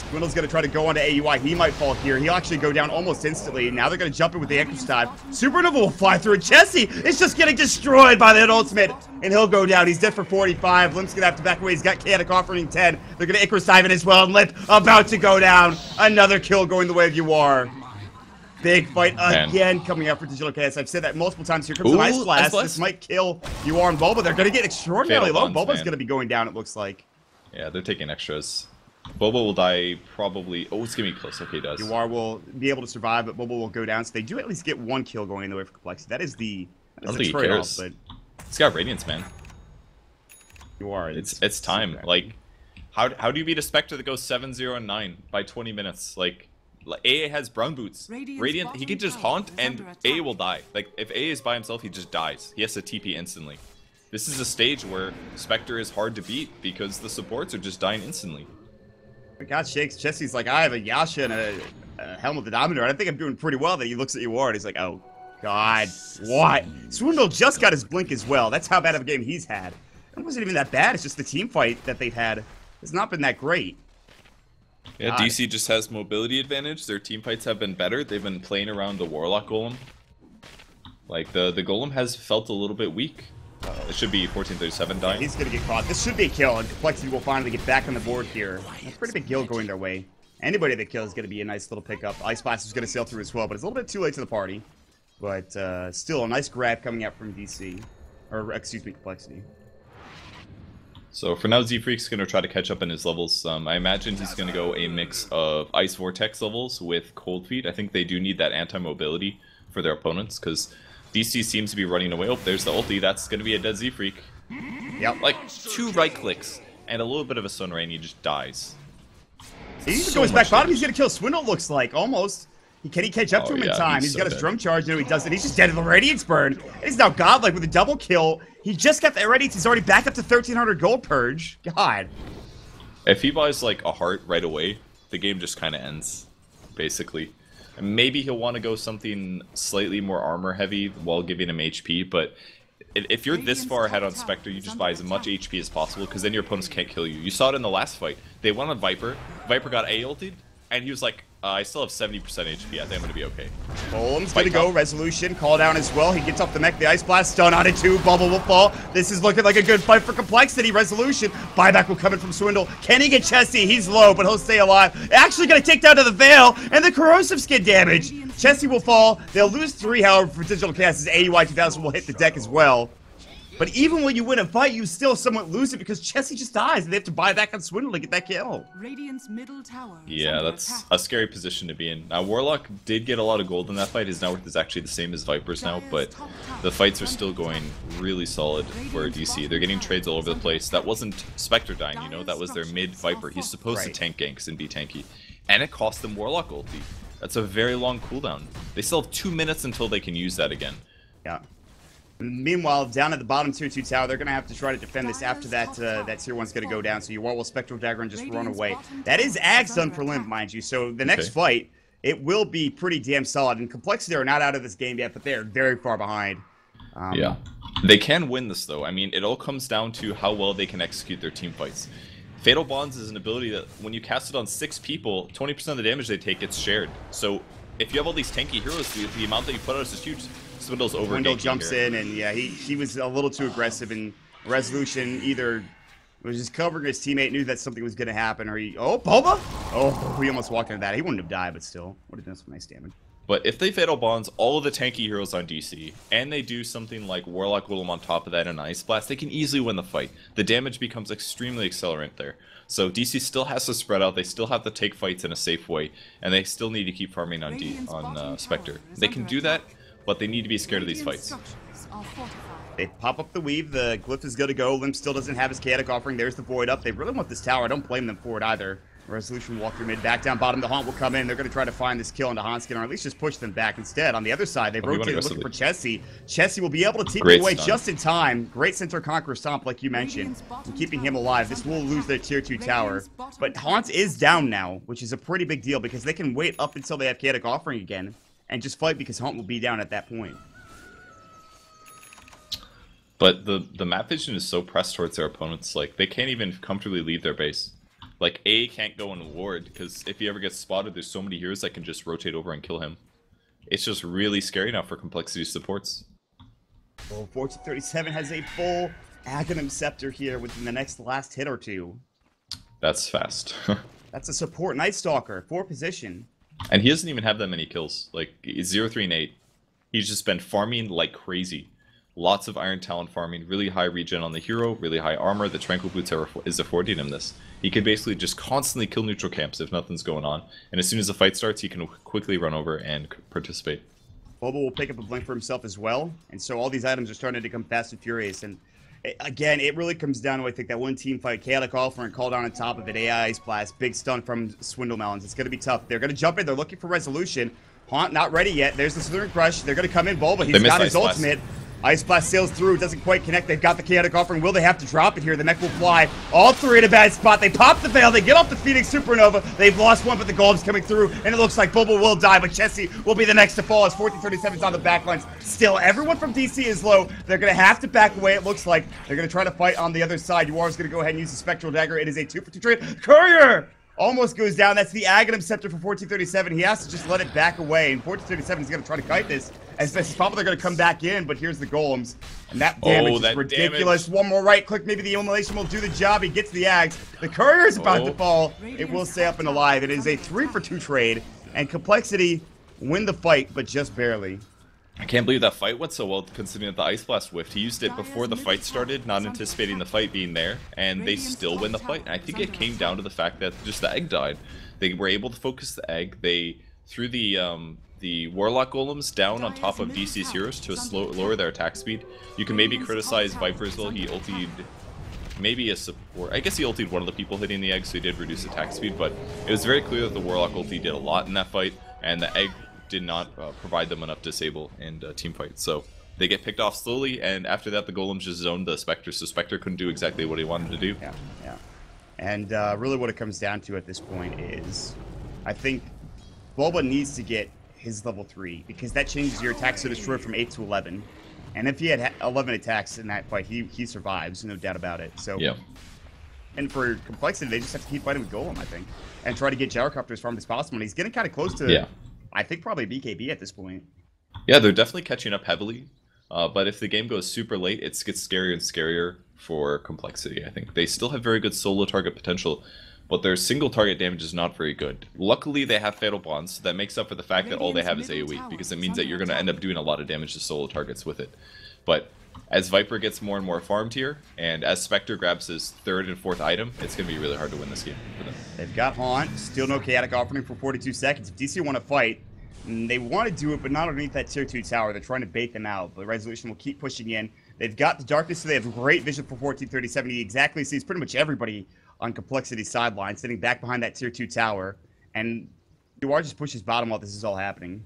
Swindle's going to try to go onto AUI. He might fall here. He'll actually go down almost instantly. Now they're going to jump in with the Echo's Dive. Supernova will fly through. And Chessie is just getting destroyed by that ultimate. And he'll go down. He's dead for 45. Limp's going to have to back away. He's got Chaotic Offering 10. They're going to Icarus Dive in as well. And Limp about to go down. Another kill going the way of Yawar. Big fight again coming up for Digital Chaos. I've said that multiple times. Here comes an Ice Blast. This might kill Yawar and Bulba. They're going to get extraordinarily low. Bulba's going to be going down, it looks like. Yeah, they're taking extras. Boba will die probably... Oh, it's going to be close. Okay, he does. Yawar will be able to survive, but Boba will go down. So they do at least get one kill going in the way for compLexity. That is the trade-off. But he's got Radiance, man. Yawar, it's time. Like, how do you beat a Spectre that goes 7-0 and 9 by 20 minutes? Like AA has Brown Boots. Radiant, he can just Haunt and AA will die. Like, if AA is by himself, he just dies. He has to TP instantly. This is a stage where Spectre is hard to beat because the supports are just dying instantly. God shakes. Chessie's like, I have a Yasha and a Helm of the Dominator. I think I'm doing pretty well. Then he looks at Yawar and he's like, oh, God, what? Swindle just got his blink as well. That's how bad of a game he's had. It wasn't even that bad. It's just the team fight that they've had has not been that great. Yeah, God. DC just has mobility advantage. Their team fights have been better. They've been playing around the Warlock Golem. Like, the Golem has felt a little bit weak. It should be 1437 dying. He's going to get caught. This should be a kill, and compLexity will finally get back on the board here. That's a pretty big kill going their way. Anybody that kills is going to be a nice little pickup. Ice Blast is going to sail through as well, but it's a little bit too late to the party. But still, a nice grab coming out from DC. Or, excuse me, compLexity. So for now, Z-Freak's going to try to catch up in his levels. I imagine he's going to go a mix of Ice Vortex levels with Cold Feet. I think they do need that anti-mobility for their opponents, because DC seems to be running away. Oh, there's the ulti. That's going to be a dead Z-Freak. Yep. Like, 2 right clicks and a little bit of a Sunray and he just dies. He even goes back bottom. He's going to kill Swindle, looks like. Almost. Can he catch up to him in time? He's so got his dead. drum charge. No, he doesn't. He's just dead to the Radiance Burn. He's now godlike with a double kill. He just got that Radiance. He's already back up to 1,300 gold purge. God. If he buys like a heart right away, the game just kind of ends, basically. And maybe he'll want to go something slightly more armor heavy while giving him HP, but if you're this far ahead on Spectre, you just buy as much HP as possible, because then your opponents can't kill you. You saw it in the last fight. They went on Viper. Viper got A-ulted, and he was like, I still have 70% HP. I think I'm going to be okay. Golem's going to go. Resolution. Call down as well. He gets off the mech. The Ice Blast. Stun on it too. Bubble will fall. This is looking like a good fight for complexity. Resolution. Buyback will come in from Swindle. Can he get Chessie? He's low, but he'll stay alive. Actually going to take down to the Veil, and the corrosive skin damage. Chessie will fall. They'll lose 3, however, for Digital Chaos. AUI 2000 will hit the deck as well. But even when you win a fight, you still somewhat lose it because Chessie just dies, and they have to buy back on Swindle to get that kill. Radiant's middle tower Yeah, that's a scary position to be in. Now, Warlock did get a lot of gold in that fight. His net worth is actually the same as Viper's now, but the fights are still going really solid for DC. They're getting trades all over the place. That wasn't Spectre dying, you know? That was their mid-Viper. He's supposed to tank ganks and be tanky. And it cost them Warlock ulti. That's a very long cooldown. They still have 2 minutes until they can use that again. Yeah. Meanwhile, down at the bottom tier 2 tower, they're going to have to try to defend this after that that tier 1's going to go down. So you will Spectral Dagger and just run away. That is Ag's done for Limp, mind you. So the next fight, it will be pretty damn solid. And Complexity are not out of this game yet, but they are very far behind. Yeah. They can win this, though. I mean, it all comes down to how well they can execute their team fights. Fatal Bonds is an ability that when you cast it on 6 people, 20% of the damage they take gets shared. So if you have all these tanky heroes, the amount that you put out is just huge. Swindle's over. Swindle jumps in, and yeah, he was a little too aggressive, and Resolution either was just covering his teammate, knew that something was going to happen, or he... Oh, Boba? Oh, we almost walked into that. He wouldn't have died, but still. Would have done some nice damage. But if they Fatal Bonds all of the tanky heroes on DC, and they do something like Warlock Golem on top of that and Ice Blast, they can easily win the fight. The damage becomes extremely accelerant there. So DC still has to spread out, they still have to take fights in a safe way, and they still need to keep farming on Spectre. They can do that, but they need to be scared of these fights. They pop up the weave, the glyph is good to go. Limp still doesn't have his chaotic offering. There's the void up. They really want this tower. I don't blame them for it either. Resolution walk through mid, back down bottom. The Haunt will come in. They're going to try to find this kill into Hanskin, or at least just push them back. Instead, on the other side, they've rotated looking for Chessie. Chessie will be able to take him away just in time. Great Centaur Conqueror Stomp, like you mentioned, and keeping him alive. This will lose their tier 2 tower. But Haunt is down now, which is a pretty big deal because they can wait up until they have chaotic offering again and just fight because Haunt will be down at that point. But the map vision is so pressed towards their opponents, like, they can't even comfortably leave their base. Like, A can't go and ward, because if he ever gets spotted, there's so many heroes that can just rotate over and kill him. It's just really scary now for Complexity supports. Well, 1437 has a full Aghanim Scepter here within the last hit or two. That's fast. That's a support Night Stalker, 4 position. And he doesn't even have that many kills. Like, 0, 3, and 8. He's just been farming like crazy. Lots of Iron Talon farming, really high regen on the hero, really high armor. The Tranquil Boots is affording him this. He could basically just constantly kill neutral camps if nothing's going on. And as soon as the fight starts, he can quickly run over and participate. Boba will pick up a blink for himself as well. And so all these items are starting to become fast and furious. And again, it really comes down to, I think, that one team fight. Chaotic Offering called on top of it. AI Ice Blast. Big stun from Swindle Melons. It's going to be tough. They're going to jump in. They're looking for Resolution. Haunt not ready yet. There's the Slithering Crush. They're going to come in. Boba, he's got his ultimate. Ice Blast sails through, doesn't quite connect. They've got the Chaotic Offering. Will they have to drop it here? The mech will fly. All 3 in a bad spot. They pop the Veil. They get off the Phoenix Supernova. They've lost one, but the Golem's coming through, and it looks like Boba will die, but Chessie will be the next to fall as 1437's on the backlines. Still, everyone from DC is low. They're going to have to back away, it looks like. They're going to try to fight on the other side. Yuar's going to go ahead and use the Spectral Dagger. It is a 2-for-2 trade. Courier! Almost goes down. That's the Aghanim Scepter for 1437. He has to just let it back away, and 1437 is going to try to kite this as best as possible. They're going to come back in, but here's the Golems, and that damage is ridiculous. Damage. One more right click, maybe the Immolation will do the job. He gets the Ags. The Courier is about to fall. It will stay up and alive. It is a 3-for-2 trade, and Complexity win the fight, but just barely. I can't believe that fight went so well, considering that the Ice Blast whiffed. He used it before the fight started, not anticipating the fight being there, and they still win the fight. And I think it came down to the fact that just the egg died. They were able to focus the egg. They threw the Warlock Golems down on top of DC's heroes to lower their attack speed. You can maybe criticize Viper as well. He ultied maybe a support. I guess he ultied one of the people hitting the egg, so he did reduce attack speed, but it was very clear that the Warlock ulti did a lot in that fight, and the egg did not provide them enough disable and team fight. So they get picked off slowly, and after that the Golems just zoned the Spectre, so Spectre couldn't do exactly what he wanted to do. Yeah, yeah. And really what it comes down to at this point is, I think Bulba needs to get his level 3, because that changes your attacks to destroy from 8 to 11. And if he had 11 attacks in that fight, he survives, no doubt about it. So, yeah. And for complexity, they just have to keep fighting with Golem, I think, and try to get Gyrocopter as farmed as possible. And he's getting kind of close to, I think, probably BKB at this point. Yeah, they're definitely catching up heavily. But if the game goes super late, it gets scarier and scarier for complexity, I think. They still have very good solo target potential, but their single target damage is not very good. Luckily, they have Fatal Bonds, so that makes up for the fact that all they have is AoE, because it means that you're going to end up doing a lot of damage to solo targets with it. But as Viper gets more and more farmed here, and as Spectre grabs his 3rd and 4th item, it's going to be really hard to win this game for them. They've got Haunt, still no Chaotic Offering for 42 seconds. If DC want to fight, they want to do it, but not underneath that tier 2 tower. They're trying to bait them out, but Resolution will keep pushing in. They've got the Darkness, so they have great vision for 1437. He exactly sees pretty much everybody on Complexity's sideline, sitting back behind that tier 2 tower. And UR just pushes bottom while this is all happening.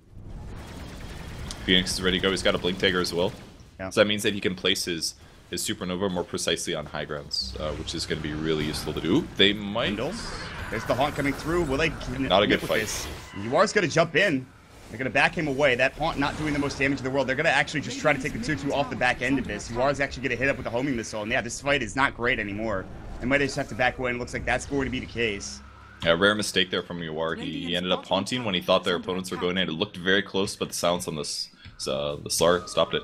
Phoenix is ready to go. He's got a Blink Dagger as well. Yeah. So that means that he can place his Supernova more precisely on high grounds, which is going to be really useful to do. Ooh, they might... There's the Haunt coming through. Will they... Not a good fight. UR's going to jump in. They're going to back him away. That Haunt not doing the most damage in the world. They're going to actually just try to take the 2-2 off the back end of this. UR's actually going to hit up with a homing missile. And yeah, this fight is not great anymore. They might just have to back away, and it looks like that's going to be the case. Yeah, rare mistake there from UR. He ended up haunting when he thought their opponents were going in. It looked very close, but the silence on this the Slar stopped it.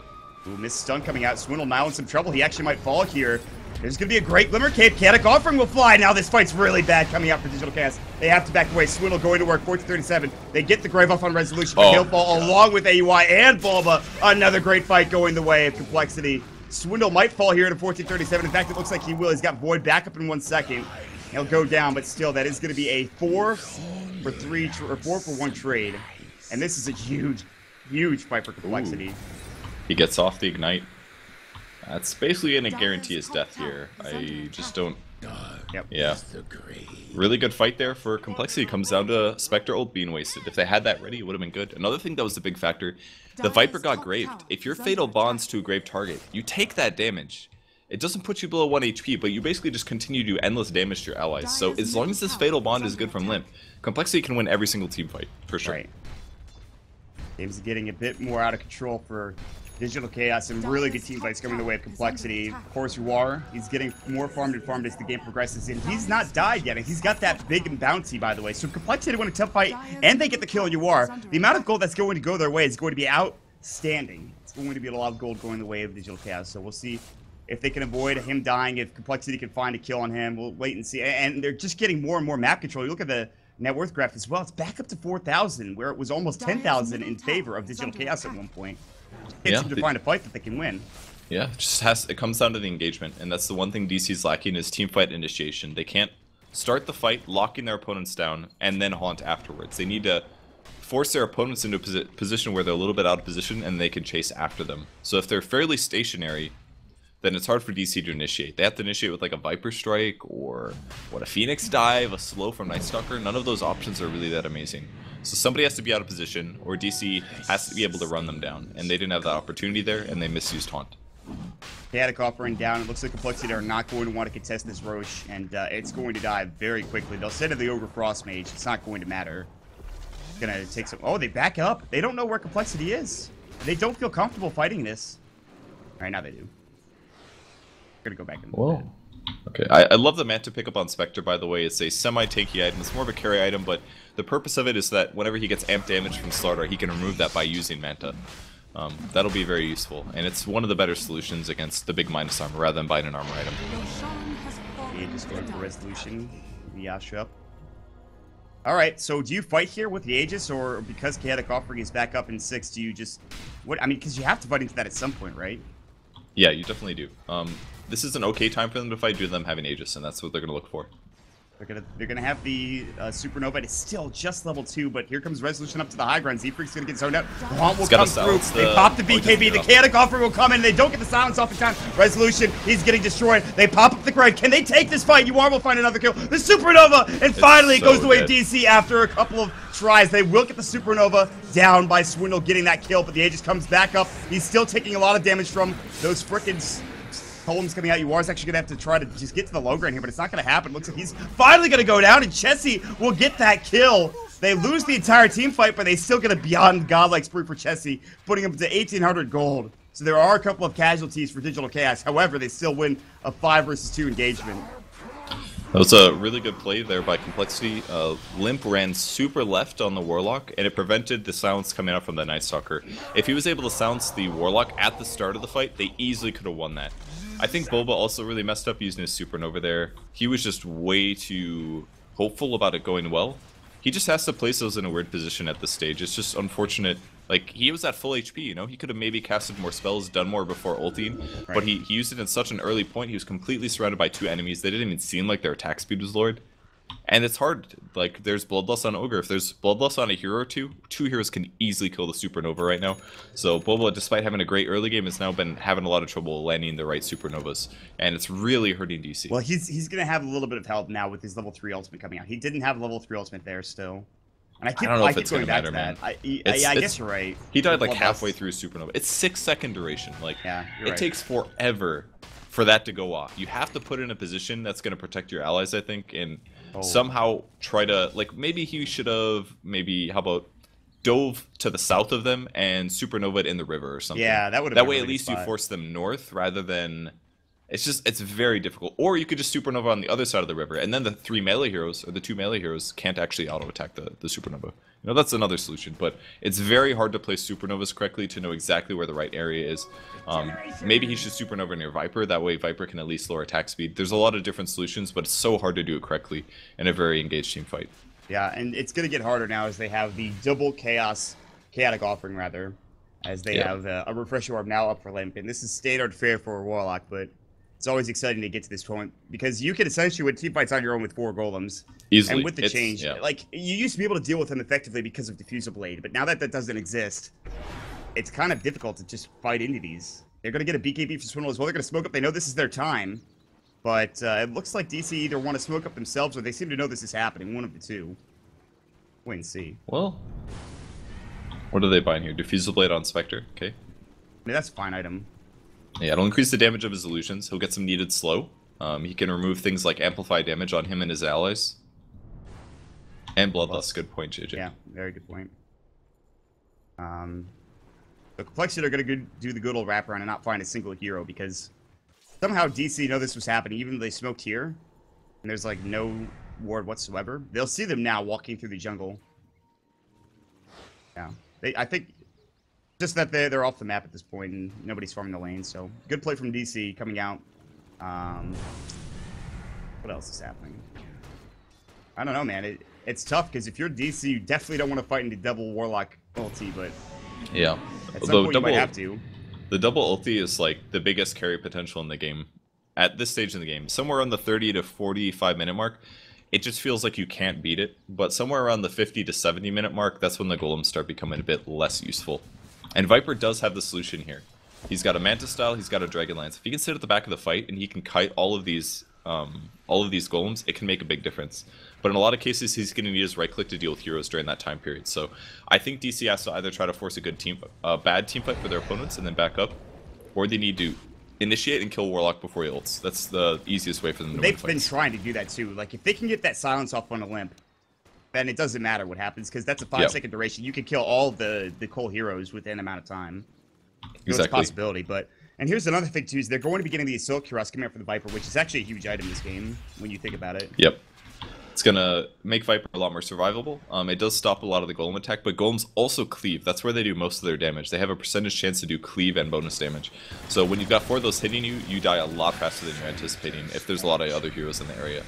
Ooh, missed stun coming out. Swindle now in some trouble. He actually might fall here. There's going to be a great Glimmer Cape. Chaotic Offering will fly. Now this fight's really bad coming out for Digital Chaos. They have to back away. Swindle going to work. 1437. They get the Grave off on Resolution. But he'll fall along with AUI and Bulba. Another great fight going the way of Complexity. Swindle might fall here to 1437. In fact, it looks like he will. He's got Void back up in 1 second. He'll go down, but still, that is going to be a 4-for-3 or 4-for-1 trade. And this is a huge, huge fight for Complexity. Ooh. He gets off the Ignite. That's basically going to guarantee his death here. I just don't... Yeah. Really good fight there for Complexity. Comes down to Spectre ult being wasted. If they had that ready, it would have been good. Another thing that was a big factor, the Viper got graved. If your Fatal Bonds to a grave target, you take that damage. It doesn't put you below 1 HP, but you basically just continue to do endless damage to your allies. So as long as this Fatal Bond is good from Limp, Complexity can win every single team fight, for sure. Right. Game's getting a bit more out of control for Digital Chaos, and really good team fights coming the way of Complexity. Of course, UR, he's getting more farmed and farmed as the game progresses, and he's not died yet, and he's got that big and bouncy, by the way. So Complexity win a tough fight, and they get the kill on UR. The amount of gold that's going to go their way is going to be outstanding. It's going to be a lot of gold going the way of Digital Chaos, so we'll see if they can avoid him dying, if Complexity can find a kill on him. We'll wait and see. And they're just getting more and more map control. You look at the net worth graph as well. It's back up to 4,000, where it was almost 10,000 in favor of Digital Chaos at one point. Can't seem to find a fight that they can win. Yeah, it comes down to the engagement, and that's the one thing DC's lacking is team fight initiation. They can't start the fight, locking their opponents down, and then haunt afterwards. They need to force their opponents into a position where they're a little bit out of position, and they can chase after them. So if they're fairly stationary, then it's hard for DC to initiate. They have to initiate with like a Viper Strike or a Phoenix Dive, a slow from Night Stalker. None of those options are really that amazing. So somebody has to be out of position, or DC has to be able to run them down. And they didn't have that opportunity there, and they misused Haunt. Chaotic Offering down. It looks like Complexity are not going to want to contest this Roche, and it's going to die very quickly. They'll send in the Ogre Frost Mage. It's not going to matter. It's going to take some... Oh, they back up. They don't know where Complexity is. They don't feel comfortable fighting this. All right, now they do. Gonna go back in. Whoa. Okay, I love the Manta pickup on Spectre, by the way. It's a semi-tanky item. It's more of a carry item, but the purpose of it is that whenever he gets amp damage from Slardar, he can remove that by using Manta. That'll be very useful, and it's one of the better solutions against the big minus armor rather than buying an armor item. Yeah, just going for Resolution. The Yasha up. Alright, so do you fight here with the Aegis, or because Chaotic Offering is back up in 6, do you just... What? I mean, because you have to fight into that at some point, right? Yeah, you definitely do. This is an okay time for them to fight due to them having Aegis, and that's what they're going to look for. They're gonna have the Supernova. It's still just level 2, but here comes Resolution up to the high ground. Z-Freak's gonna get zoned out. Quant will come through. They pop the BKB. The chaotic offer will come in. They don't get the silence off in time. Resolution, he's getting destroyed. They pop up the grind. Can they take this fight? UR will find another kill. The Supernova, and finally it goes the way of DC after a couple of tries. They will get the Supernova down by Swindle getting that kill, but the Aegis comes back up. He's still taking a lot of damage from those frickin' columns coming out. UR's actually gonna have to try to just get to the low ground here, but it's not gonna happen. Looks like he's finally gonna go down, and Chessie will get that kill. They lose the entire team fight, but they still get a beyond godlike spree for Chessie, putting him to 1,800 gold. So there are a couple of casualties for Digital Chaos. However, they still win a 5 versus 2 engagement. That was a really good play there by compLexity. Limp ran super left on the Warlock, and it prevented the silence coming out from the Night Stalker. If he was able to silence the Warlock at the start of the fight, they easily could have won that. I think Boba also really messed up using his Supernova there. He was just way too hopeful about it going well. He just has to place those in a weird position at this stage. It's just unfortunate. Like, he was at full HP, you know? He could have maybe casted more spells, done more before ulting, but he used it in such an early point. He was completely surrounded by 2 enemies. They didn't even seem like their attack speed was lowered. And it's hard. Like, there's Bloodlust on Ogre. If there's Bloodlust on a hero or two heroes can easily kill the Supernova right now. So Boba, despite having a great early game, has now been having a lot of trouble landing the right Supernovas. And it's really hurting DC. Well, he's going to have a little bit of help now with his level 3 ultimate coming out. He didn't have level 3 ultimate there still. And I don't know if it's going to matter, man. I guess you're right. He died like halfway through Supernova. It's 6-second duration. Like, yeah, it takes forever for that to go off. You have to put in a position that's going to protect your allies, I think, and somehow try to, like, maybe he should have, how about dove to the south of them and Supernova in the river or something. Yeah, that would have been That way a at really least good you spot. force them north rather than... It's very difficult. Or you could just Supernova on the other side of the river, and then the 3 melee heroes, or the 2 melee heroes, can't actually auto-attack the Supernova. You know, that's another solution, but it's very hard to place Supernovas correctly to know exactly where the right area is. Maybe he should Supernova near Viper, that way Viper can at least lower attack speed. There's a lot of different solutions, but it's so hard to do it correctly in a very engaged team fight. Yeah, and it's going to get harder now as they have the double chaotic offering, rather, as they have a refresher orb now up for Limp, and this is standard fare for a Warlock, but it's always exciting to get to this point, because you can essentially win team fights on your own with 4 golems. Easily. And with the change, like, you used to be able to deal with them effectively because of Diffusal Blade, but now that that doesn't exist, it's kind of difficult to just fight into these. They're going to get a BKB for Swindle as well. They're going to smoke up. They know this is their time, but it looks like DC either want to smoke up themselves or they seem to know this is happening. One of the two. Wait and see. Well, what are they buying here? Diffusal Blade on Spectre. Okay. I mean, that's a fine item. Yeah, it'll increase the damage of his illusions. He'll get some needed slow. He can remove things like amplify damage on him and his allies. And Bloodlust. Good point, JJ. Yeah, very good point. The compLexity are going to do the good old wraparound and not find a single hero, because somehow DC know this was happening, even though they smoked here, and there's like no ward whatsoever. They'll see them now walking through the jungle. Yeah, I think just that they're off the map at this point and nobody's farming the lane. So good play from DC coming out. What else is happening? I don't know, man. It's tough because if you're DC, you definitely don't want to fight into double Warlock ulti, but yeah, at some point you might have to. The double ulti is like the biggest carry potential in the game at this stage in the game. Somewhere on the 30 to 45 minute mark, it just feels like you can't beat it. But somewhere around the 50 to 70 minute mark, that's when the golems start becoming a bit less useful. And Viper does have the solution here. He's got a Mantis style, he's got a Dragon Lance. If he can sit at the back of the fight and he can kite all of these golems, it can make a big difference. But in a lot of cases, he's going to need his right click to deal with heroes during that time period. So I think DC has to either try to force a bad team fight for their opponents and then back up, or they need to initiate and kill Warlock before he ults. That's the easiest way for them to win They've fights. been trying to do that too. Like, if they can get that silence off on a Limp, then it doesn't matter what happens, because that's a 5-second duration. You can kill all the Cole heroes within an amount of time. It's a possibility, but... And here's another thing too, is they're going to be getting the Assault Cuirass coming out for the Viper, which is actually a huge item in this game, when you think about it. Yep. It's going to make Viper a lot more survivable. It does stop a lot of the golem attack, but golems also cleave. That's where they do most of their damage. They have a percentage chance to do cleave and bonus damage. So when you've got 4 of those hitting you, you die a lot faster than you're anticipating if there's a lot of other heroes in the area.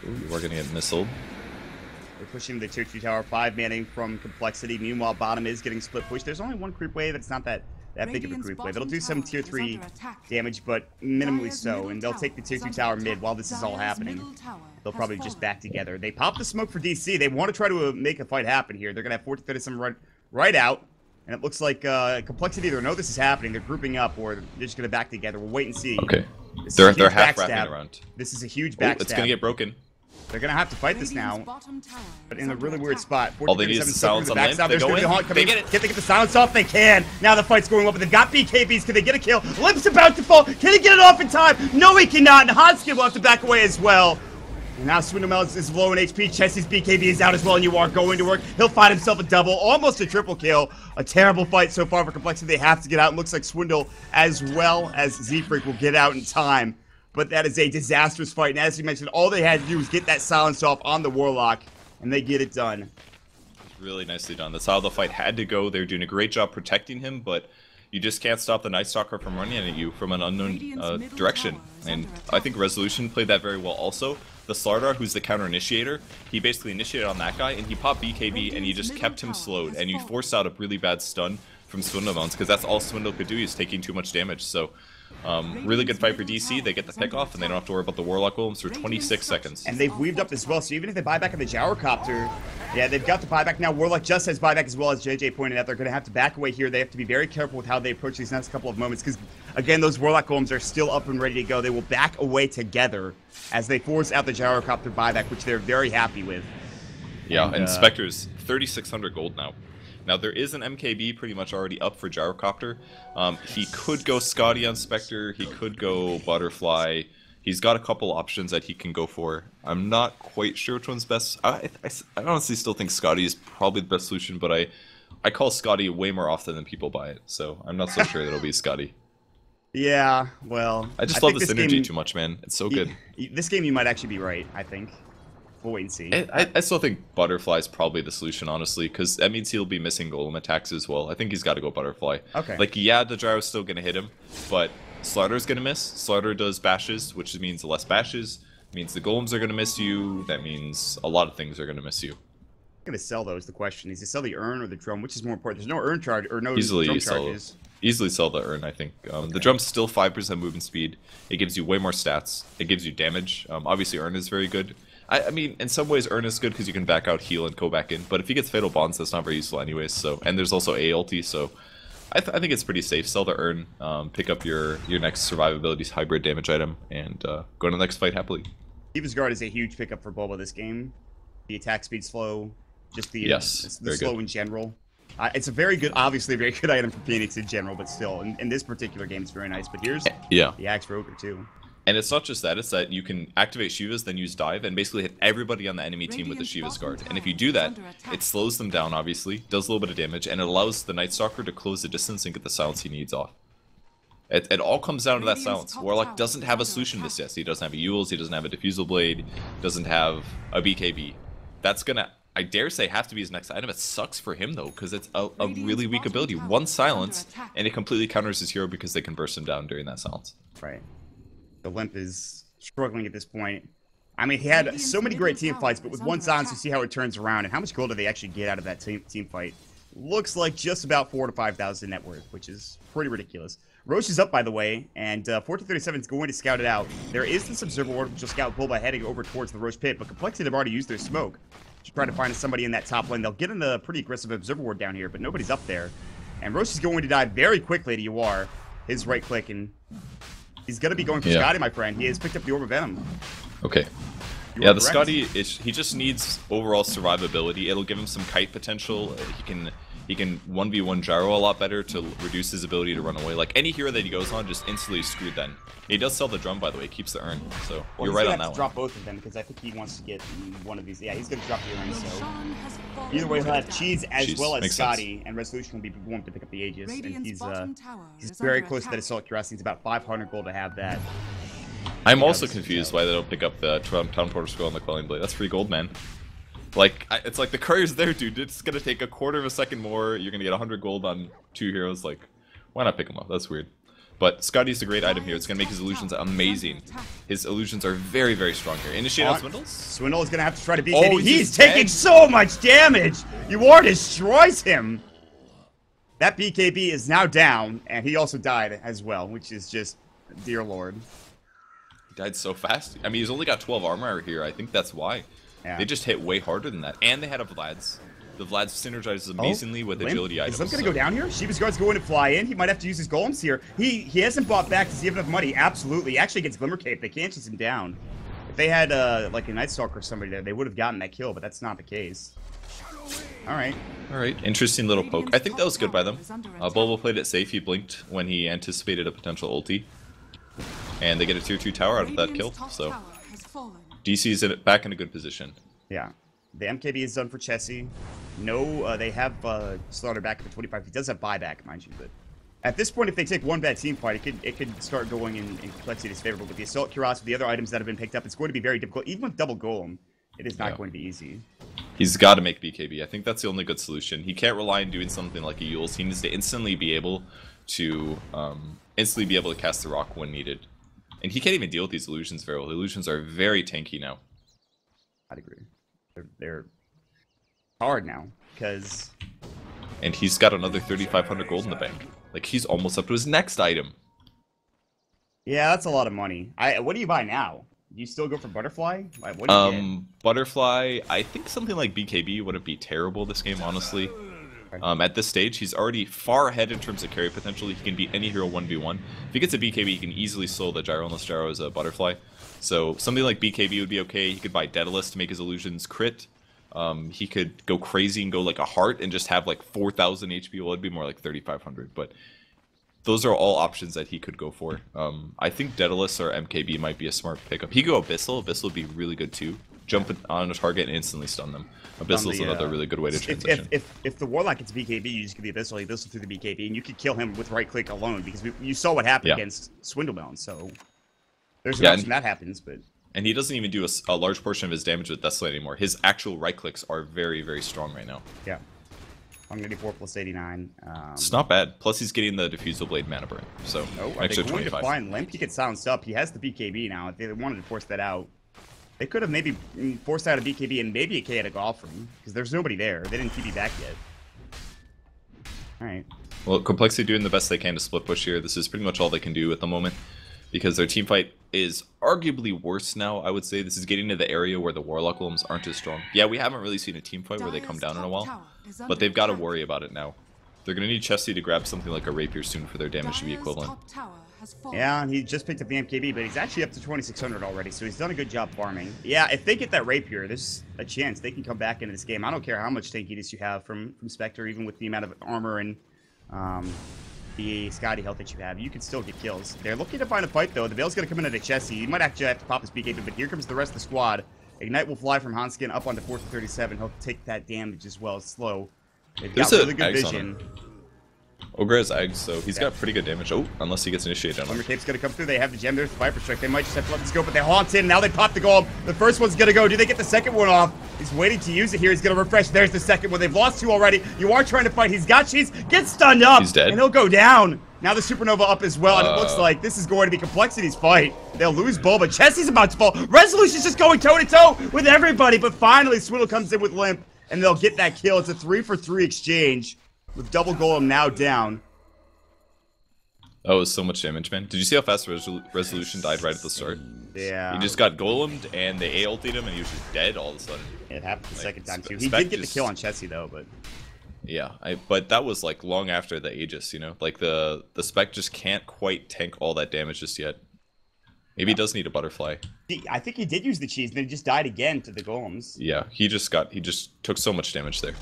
Ooh, we're going to get missiled. They're pushing the tier 2 tower, 5 manning from compLexity. Meanwhile, bottom is getting split push. There's only one creep wave. It's not that that big of a creep wave. It'll do some tier 3 damage, but minimally so, and they'll take the tier 2 tower mid while this is all happening. They'll probably just back together. They pop the smoke for DC. They want to try to make a fight happen here. They're going to have 40-30 right out, and it looks like compLexity either know this is happening, they're grouping up, or they're just going to back together. We'll wait and see. Okay. They're half wrapping around. This is a huge backstab. It's going to get broken. They're going to have to fight this now, but in a really weird spot. All they need is the silence on limp. They go in. They get it. Can they get the silence off? They can. Now the fight's going up, but they've got BKBs. Can they get a kill? Limp's about to fall. Can he get it off in time? No, he cannot. And Hodgkin will have to back away as well. And now Swindle is low in HP. Chessie's BKB is out as well, and you are going to work. He'll find himself a double, almost a triple kill. A terrible fight so far for compLexity. They have to get out. It looks like Swindle as well as Z-Freak will get out in time. But that is a disastrous fight, and as you mentioned, all they had to do was get that silence off on the Warlock, and they get it done. Really nicely done. That's how the fight had to go. They're doing a great job protecting him, but you just can't stop the Night Stalker from running at you from an unknown direction. And I think Resolution played that very well also. The Slardar, who's the counter-initiator, he basically initiated on that guy, and he popped BKB, and he just kept him slowed, and you forced out a really bad stun from Swindle mounts, because that's all Swindle could do. He's taking too much damage, so... really good fight for DC. They get the pick off, and they don't have to worry about the Warlock Golems for 26 seconds. And they've weaved up as well, so even if they buy back on the Gyrocopter, yeah, they've got the buyback now. Warlock just has buyback as well, as JJ pointed out. They're going to have to back away here. They have to be very careful with how they approach these next couple of moments, because, again, those Warlock Golems are still up and ready to go. They will back away together as they force out the Gyrocopter buyback, which they're very happy with. Yeah, and Spectre's 3,600 gold now. Now, there is an MKB pretty much already up for Gyrocopter. He could go Scotty on Spectre. He could go Butterfly. He's got a couple options that he can go for. I'm not quite sure which one's best. I honestly still think Scotty is probably the best solution, but I call Scotty way more often than people buy it, so I'm not so sure that it'll be Scotty. Yeah, well... I just love the synergy too much, man. It's so good. This game you might actually be right, I think. We'll wait and see. I still think Butterfly is probably the solution, honestly, because that means he'll be missing Golem attacks as well. I think he's got to go Butterfly. Okay. Like, yeah, the Gyro's still going to hit him, but Slardr's going to miss. Slardr does bashes, which means less bashes. Means the Golems are going to miss you. That means a lot of things are going to miss you. I'm going to sell, though, is the question. Is to sell the Urn or the Drum? Which is more important? There's no Urn charge, or no Drum charges. Easily sell the Urn, I think. Okay. The Drum's still 5% movement speed. It gives you way more stats. It gives you damage. Obviously, Urn is very good. I mean, in some ways, Urn is good because you can back out, heal, and go back in. But if he gets Fatal Bonds, that's not very useful anyways. So, and there's also A ulti, so I think it's pretty safe. Sell the Urn, pick up your next survivability hybrid damage item, and go to the next fight happily. Diva's Guard is a huge pickup for Bulba this game. The attack speed slow, just the slow good in general. It's a very good, obviously a very good item for Phoenix in general, but still, in this particular game, it's very nice. But here's the Axe Roger too. And it's not just that, it's that you can activate Shivas, then use Dive, and basically hit everybody on the enemy team with the Shiva's Guard. And if you do that, it slows them down, obviously, does a little bit of damage, and it allows the Night Stalker to close the distance and get the silence he needs off. It all comes down to that silence. Warlock doesn't have a solution to this yet. He doesn't have a Yules, he doesn't have a Diffusal Blade, doesn't have a BKB. That's gonna, I dare say, have to be his next item. It sucks for him, though, because it's a really weak ability. One silence, and it completely counters his hero because they can burst him down during that silence. Right. The Limp is struggling at this point. I mean, he had so many great team fights, but with one silence, you see how it turns around. And how much gold do they actually get out of that team fight? Looks like just about 4,000 to 5,000 net worth, which is pretty ridiculous. Roche is up, by the way, and 1437 is going to scout it out. There is this Observer Ward, which will scout Bulba heading over towards the Roche pit, but compLexity have already used their smoke to try to find somebody in that top lane. They'll get in the pretty aggressive Observer Ward down here, but nobody's up there. And Roche is going to die very quickly to UR. His right click, and he's going to be going for Scotty, my friend. He has picked up the Orb of Venom. Okay. Yeah, the Scotty, he just needs overall survivability. It'll give him some kite potential. He can 1v1 Gyro a lot better to reduce his ability to run away. Like, any hero that he goes on, just instantly screwed then. He does sell the Drum, by the way. He keeps the Urn, so you're right on that one. Drop both of them, because I think he wants to get one of these. Yeah, he's going to drop the Urn, so... Either way, he'll have Cheese as well as Scotty, and Resolution will be one to pick up the Aegis. And he's very close to that Assault Curiosity. It's about 500 gold to have that. I'm also confused why they don't pick up the Town Porter Scroll and the Quelling Blade. That's free gold, man. Like, it's like the courier's there, dude. It's gonna take a quarter of a second more. You're gonna get 100 gold on 2 heroes. Like, why not pick them up? That's weird. But Scotty's a great item here. It's gonna make his illusions amazing. His illusions are very, very strong here. Initiate on Swindles. Swindle is gonna have to try to beat him. He's taking so much damage. UR destroys him. That BKB is now down, and he also died as well, which is just, dear lord. He died so fast. I mean, he's only got 12 armor here. I think that's why. Yeah. They just hit way harder than that. And they had a Vlad's. The Vlad's synergizes amazingly with agility items. Is Limp gonna go down here? Shiva's Guard's going to fly in. He might have to use his golems here. He hasn't bought back. Does he have enough money? Absolutely. He actually gets Glimmer Cape. They can't chase him down. If they had like a Night Stalker or somebody there, they would have gotten that kill, but that's not the case. Alright. Alright, interesting little poke. I think that was good by them. Bulbo played it safe. He blinked when he anticipated a potential ulti. And they get a tier 2 tower out of that kill. So DC's back in a good position. Yeah. The MKB is done for Chessie. No, they have Slaughter back for 25. He does have buyback, mind you, but at this point, if they take one bad team fight, it could start going in complexity's favorable. With the Assault Cuirass, with the other items that have been picked up, it's going to be very difficult. Even with double Golem, it is not going to be easy. He's got to make BKB. I think that's the only good solution. He can't rely on doing something like a Yule's. He needs to instantly be able to cast the rock when needed. And he can't even deal with these illusions very well. The illusions are very tanky now. I'd agree. They're hard now, because... And he's got another 3,500 gold in the bank. Like, he's almost up to his next item. Yeah, that's a lot of money. What do you buy now? Do you still go for Butterfly? What do you get? Butterfly, I think something like BKB wouldn't be terrible this game, honestly. At this stage, he's already far ahead in terms of carry potential. He can beat any hero 1v1. If he gets a BKB, he can easily slow the Gyro, unless Gyro is a Butterfly. So something like BKB would be okay. He could buy Daedalus to make his illusions crit. He could go crazy and go like a heart and just have like 4,000 HP. Well, it'd be more like 3,500, but those are all options that he could go for. I think Daedalus or MKB might be a smart pickup. He could go Abyssal. Abyssal would be really good too. Jump on a target and instantly stun them. Abyssal is another really good way to transition. If the Warlock gets BKB, you just give the Abyssal through the BKB, and you could kill him with right click alone, because you saw what happened against Swindlebound, so there's an option that happens, but... And he doesn't even do a large portion of his damage with Desolate anymore. His actual right clicks are very, very strong right now. Yeah. 184 plus 89. It's not bad. Plus he's getting the Diffusal Blade mana burn, so extra 25. To find Limp? He gets silenced up. He has the BKB now. If they wanted to force that out, they could have maybe forced out a BKB and maybe a chaotic offering, because there's nobody there. They didn't TP back yet. Alright. Well, compLexity doing the best they can to split push here. This is pretty much all they can do at the moment, because their team fight is arguably worse now, I would say. This is getting to the area where the Warlock Golems aren't as strong. Yeah, we haven't really seen a team fight where they come down in a while, but they've got to worry about it now. They're going to need Chessie to grab something like a Rapier soon for their damage to be equivalent. Yeah, he just picked up the MKB, but he's actually up to 2,600 already, so he's done a good job farming. Yeah, if they get that Rapier, there's a chance they can come back into this game. I don't care how much tankiness you have from Spectre, even with the amount of armor and the Scotty health that you have, you can still get kills. They're looking to find a fight, though. The Veil's going to come in at a Chessie. He might actually have to pop his BKB, but here comes the rest of the squad. Ignite will fly from Hanskin up onto 437. He'll take that damage as well as slow. They've got really good vision. Ogre has Eggs, so he's got pretty good damage. Oh, unless he gets initiated on him. Cape's going to come through. They have the gem. There's the Viper Strike. They might just have to let this go, but they haunt in. Now they pop the golem. The first one's going to go. Do they get the second one off? He's waiting to use it here. He's going to refresh. There's the second one. They've lost two already. You are trying to fight. He's got cheese. Gets stunned up. He's dead. And he'll go down. Now the Supernova up as well, and it looks like this is going to be compLexity's fight. They'll lose Bulba. Chessie's about to fall. Resolution's just going toe-to-toe with everybody, but finally Swiddle comes in with Limp, and they'll get that kill. It's a 3-for-3 exchange with double golem now down. That was so much damage, man. Did you see how fast Resolution died right at the start? Yeah. He just got golemed, and they A-ulted him, and he was just dead all of a sudden. It happened the second time, too. He did get the kill on Chessie, though, but... Yeah, but that was like long after the Aegis, you know? Like the Spec just can't quite tank all that damage just yet. Maybe he does need a Butterfly. I think he did use the cheese, and then he just died again to the golems. Yeah, he just took so much damage there.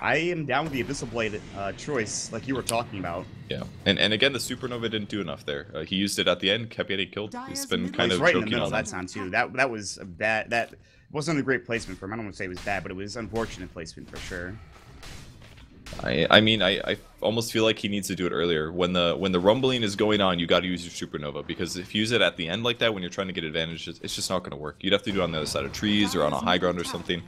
I am down with the Abyssal Blade choice, like you were talking about. Yeah, and again, the Supernova didn't do enough there. He used it at the end, kept getting killed. He's been kind of right choking in the middle on that time too. That was a bad. That wasn't a great placement for him. I don't want to say it was bad, but it was unfortunate placement for sure. I mean, I almost feel like he needs to do it earlier. When the rumbling is going on, you got to use your Supernova, because if you use it at the end like that when you're trying to get advantage, it's just not going to work. You'd have to do it on the other side of trees or on a high ground or something.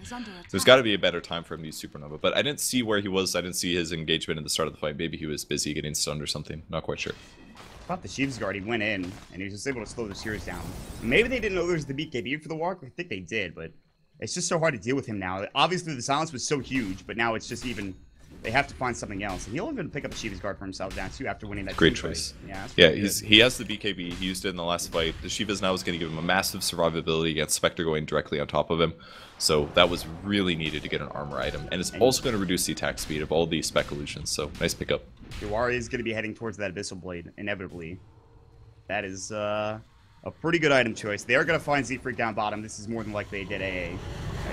There's got to be a better time for him to use Supernova. But I didn't see where he was. I didn't see his engagement at the start of the fight. Maybe he was busy getting stunned or something. Not quite sure. I thought the Sheep's Guard, he went in, and he was just able to slow the series down. Maybe they didn't know there was the BKB for the walk. I think they did, but it's just so hard to deal with him now. Obviously, the silence was so huge, but now it's just even... They have to find something else. And he'll even pick up a Shiva's Guard for himself down too after winning that. Great choice. Fight. Yeah, he has the BKB. He used it in the last fight. The Shiva's now is going to give him a massive survivability against Spectre going directly on top of him. So that was really needed to get an armor item. And it's also going to reduce the attack speed of all these spec illusions. So nice pickup. Iwari is going to be heading towards that Abyssal Blade, inevitably. That is a pretty good item choice. They are going to find Z-Freak down bottom. This is more than likely they did AA.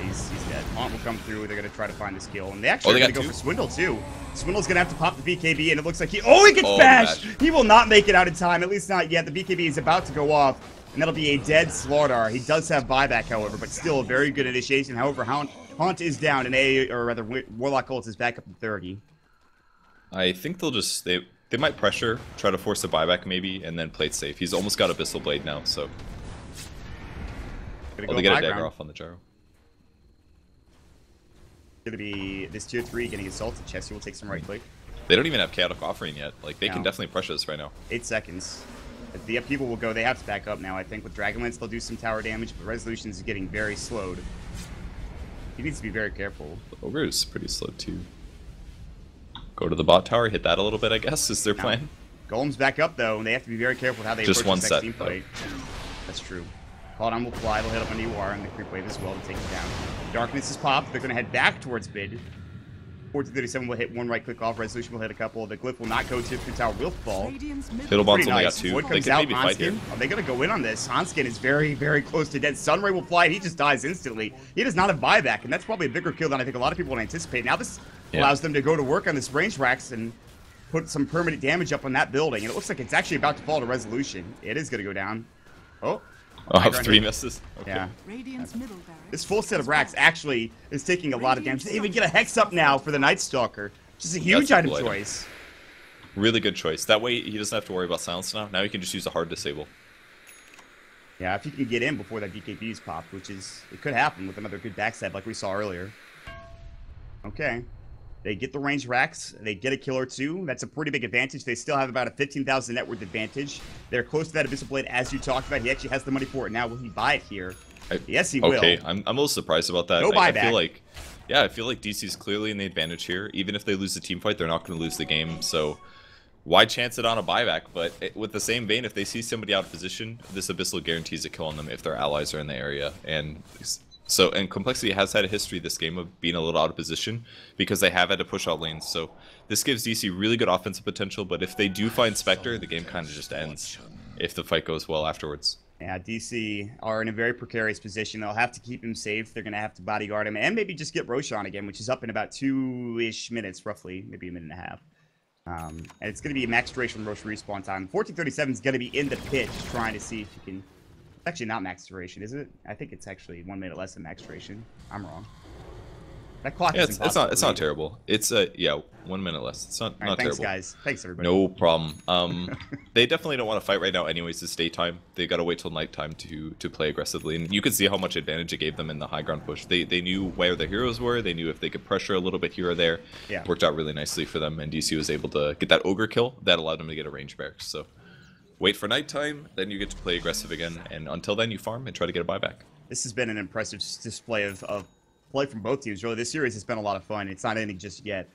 He's dead. Haunt will come through. They're going to try to find this kill. And they actually are going to go for Swindle, too. Swindle's going to have to pop the BKB, and it looks like he gets bashed! He will not make it out in time, at least not yet. The BKB is about to go off, and that'll be a dead Slardar. He does have buyback, however, but still a very good initiation. However, Haunt is down, and Warlock Ult is back up to 30. I think they'll just... They might pressure, try to force a buyback maybe, and then play it safe. He's almost got Abyssal Blade now, so... They get a dagger off on the gyro. Gonna be this tier 3 getting assaulted. Chessie will take some right click. They don't even have chaotic offering yet. Like, they can definitely pressure this right now. 8 seconds. If the upheaval will go, they have to back up now. I think with Dragonlance they'll do some tower damage, but Resolution is getting very slowed. He needs to be very careful. The Ogre is pretty slow too. Go to the bot tower, hit that a little bit, I guess, is their plan. Golem's back up though, and they have to be very careful with how they just approach one this set team fight. That's true. Call will fly, they'll hit up on UR and the creep wave as well to take it down. Darkness is popped, they're gonna head back towards mid. 1437 will hit one right click off, Resolution will hit a couple, the glyph will not go to, the tower will fall. Fiddlebomb's only got 2. They can maybe fight here. Are they gonna go in on this? Hanskin is very, very close to dead. Sunray will fly, he just dies instantly. He does not have buyback, and that's probably a bigger kill than I think a lot of people would anticipate. Now this allows them to go to work on this range racks and put some permanent damage up on that building, and it looks like it's actually about to fall to Resolution. It is gonna go down. Oh, 3 misses. Okay. Yeah. This full set of racks actually is taking a lot of damage. They even get a Hex up now for the Night Stalker. Just a huge item choice. Really good choice. That way he doesn't have to worry about silence now. Now he can just use a hard disable. Yeah, if he can get in before that BKB is popped, which is, it could happen with another good backstab like we saw earlier. Okay. They get the range racks. They get a kill or 2. That's a pretty big advantage. They still have about a 15,000 net worth advantage. They're close to that Abyssal Blade, as you talked about. He actually has the money for it now. Will he buy it here? Yes, he will. Okay, I'm a little surprised about that. No buyback. I feel like DC's clearly in the advantage here. Even if they lose the team fight, they're not going to lose the game. So why chance it on a buyback? But with the same vein, if they see somebody out of position, this Abyssal guarantees a kill on them if their allies are in the area. And compLexity has had a history this game of being a little out of position because they have had to push out lanes. So this gives DC really good offensive potential, but if they do find Spectre, the game kind of just ends if the fight goes well afterwards. Yeah, DC are in a very precarious position. They'll have to keep him safe. They're going to have to bodyguard him and maybe just get Roshan again, which is up in about 2-ish minutes, roughly, maybe a minute and a half. And it's going to be a max duration Rosh respawn time. 1437 is going to be in the pit just trying to see if he can... It's actually not max duration, is it? I think it's actually 1 minute less than max duration. I'm wrong. That clock is impossible. It's not terrible. It's 1 minute less. It's not thanks, terrible. Guys. Thanks everybody. No problem. They definitely don't want to fight right now anyways. It's daytime. They got to wait till nighttime to play aggressively. And you can see how much advantage it gave them in the high ground push. They knew where the heroes were. They knew if they could pressure a little bit here or there. Yeah. Worked out really nicely for them. And DC was able to get that ogre kill. That allowed them to get a range barracks. So wait for nighttime, then you get to play aggressive again, and until then you farm and try to get a buyback. This has been an impressive display of play from both teams. Really, this series has been a lot of fun. It's not ending just yet.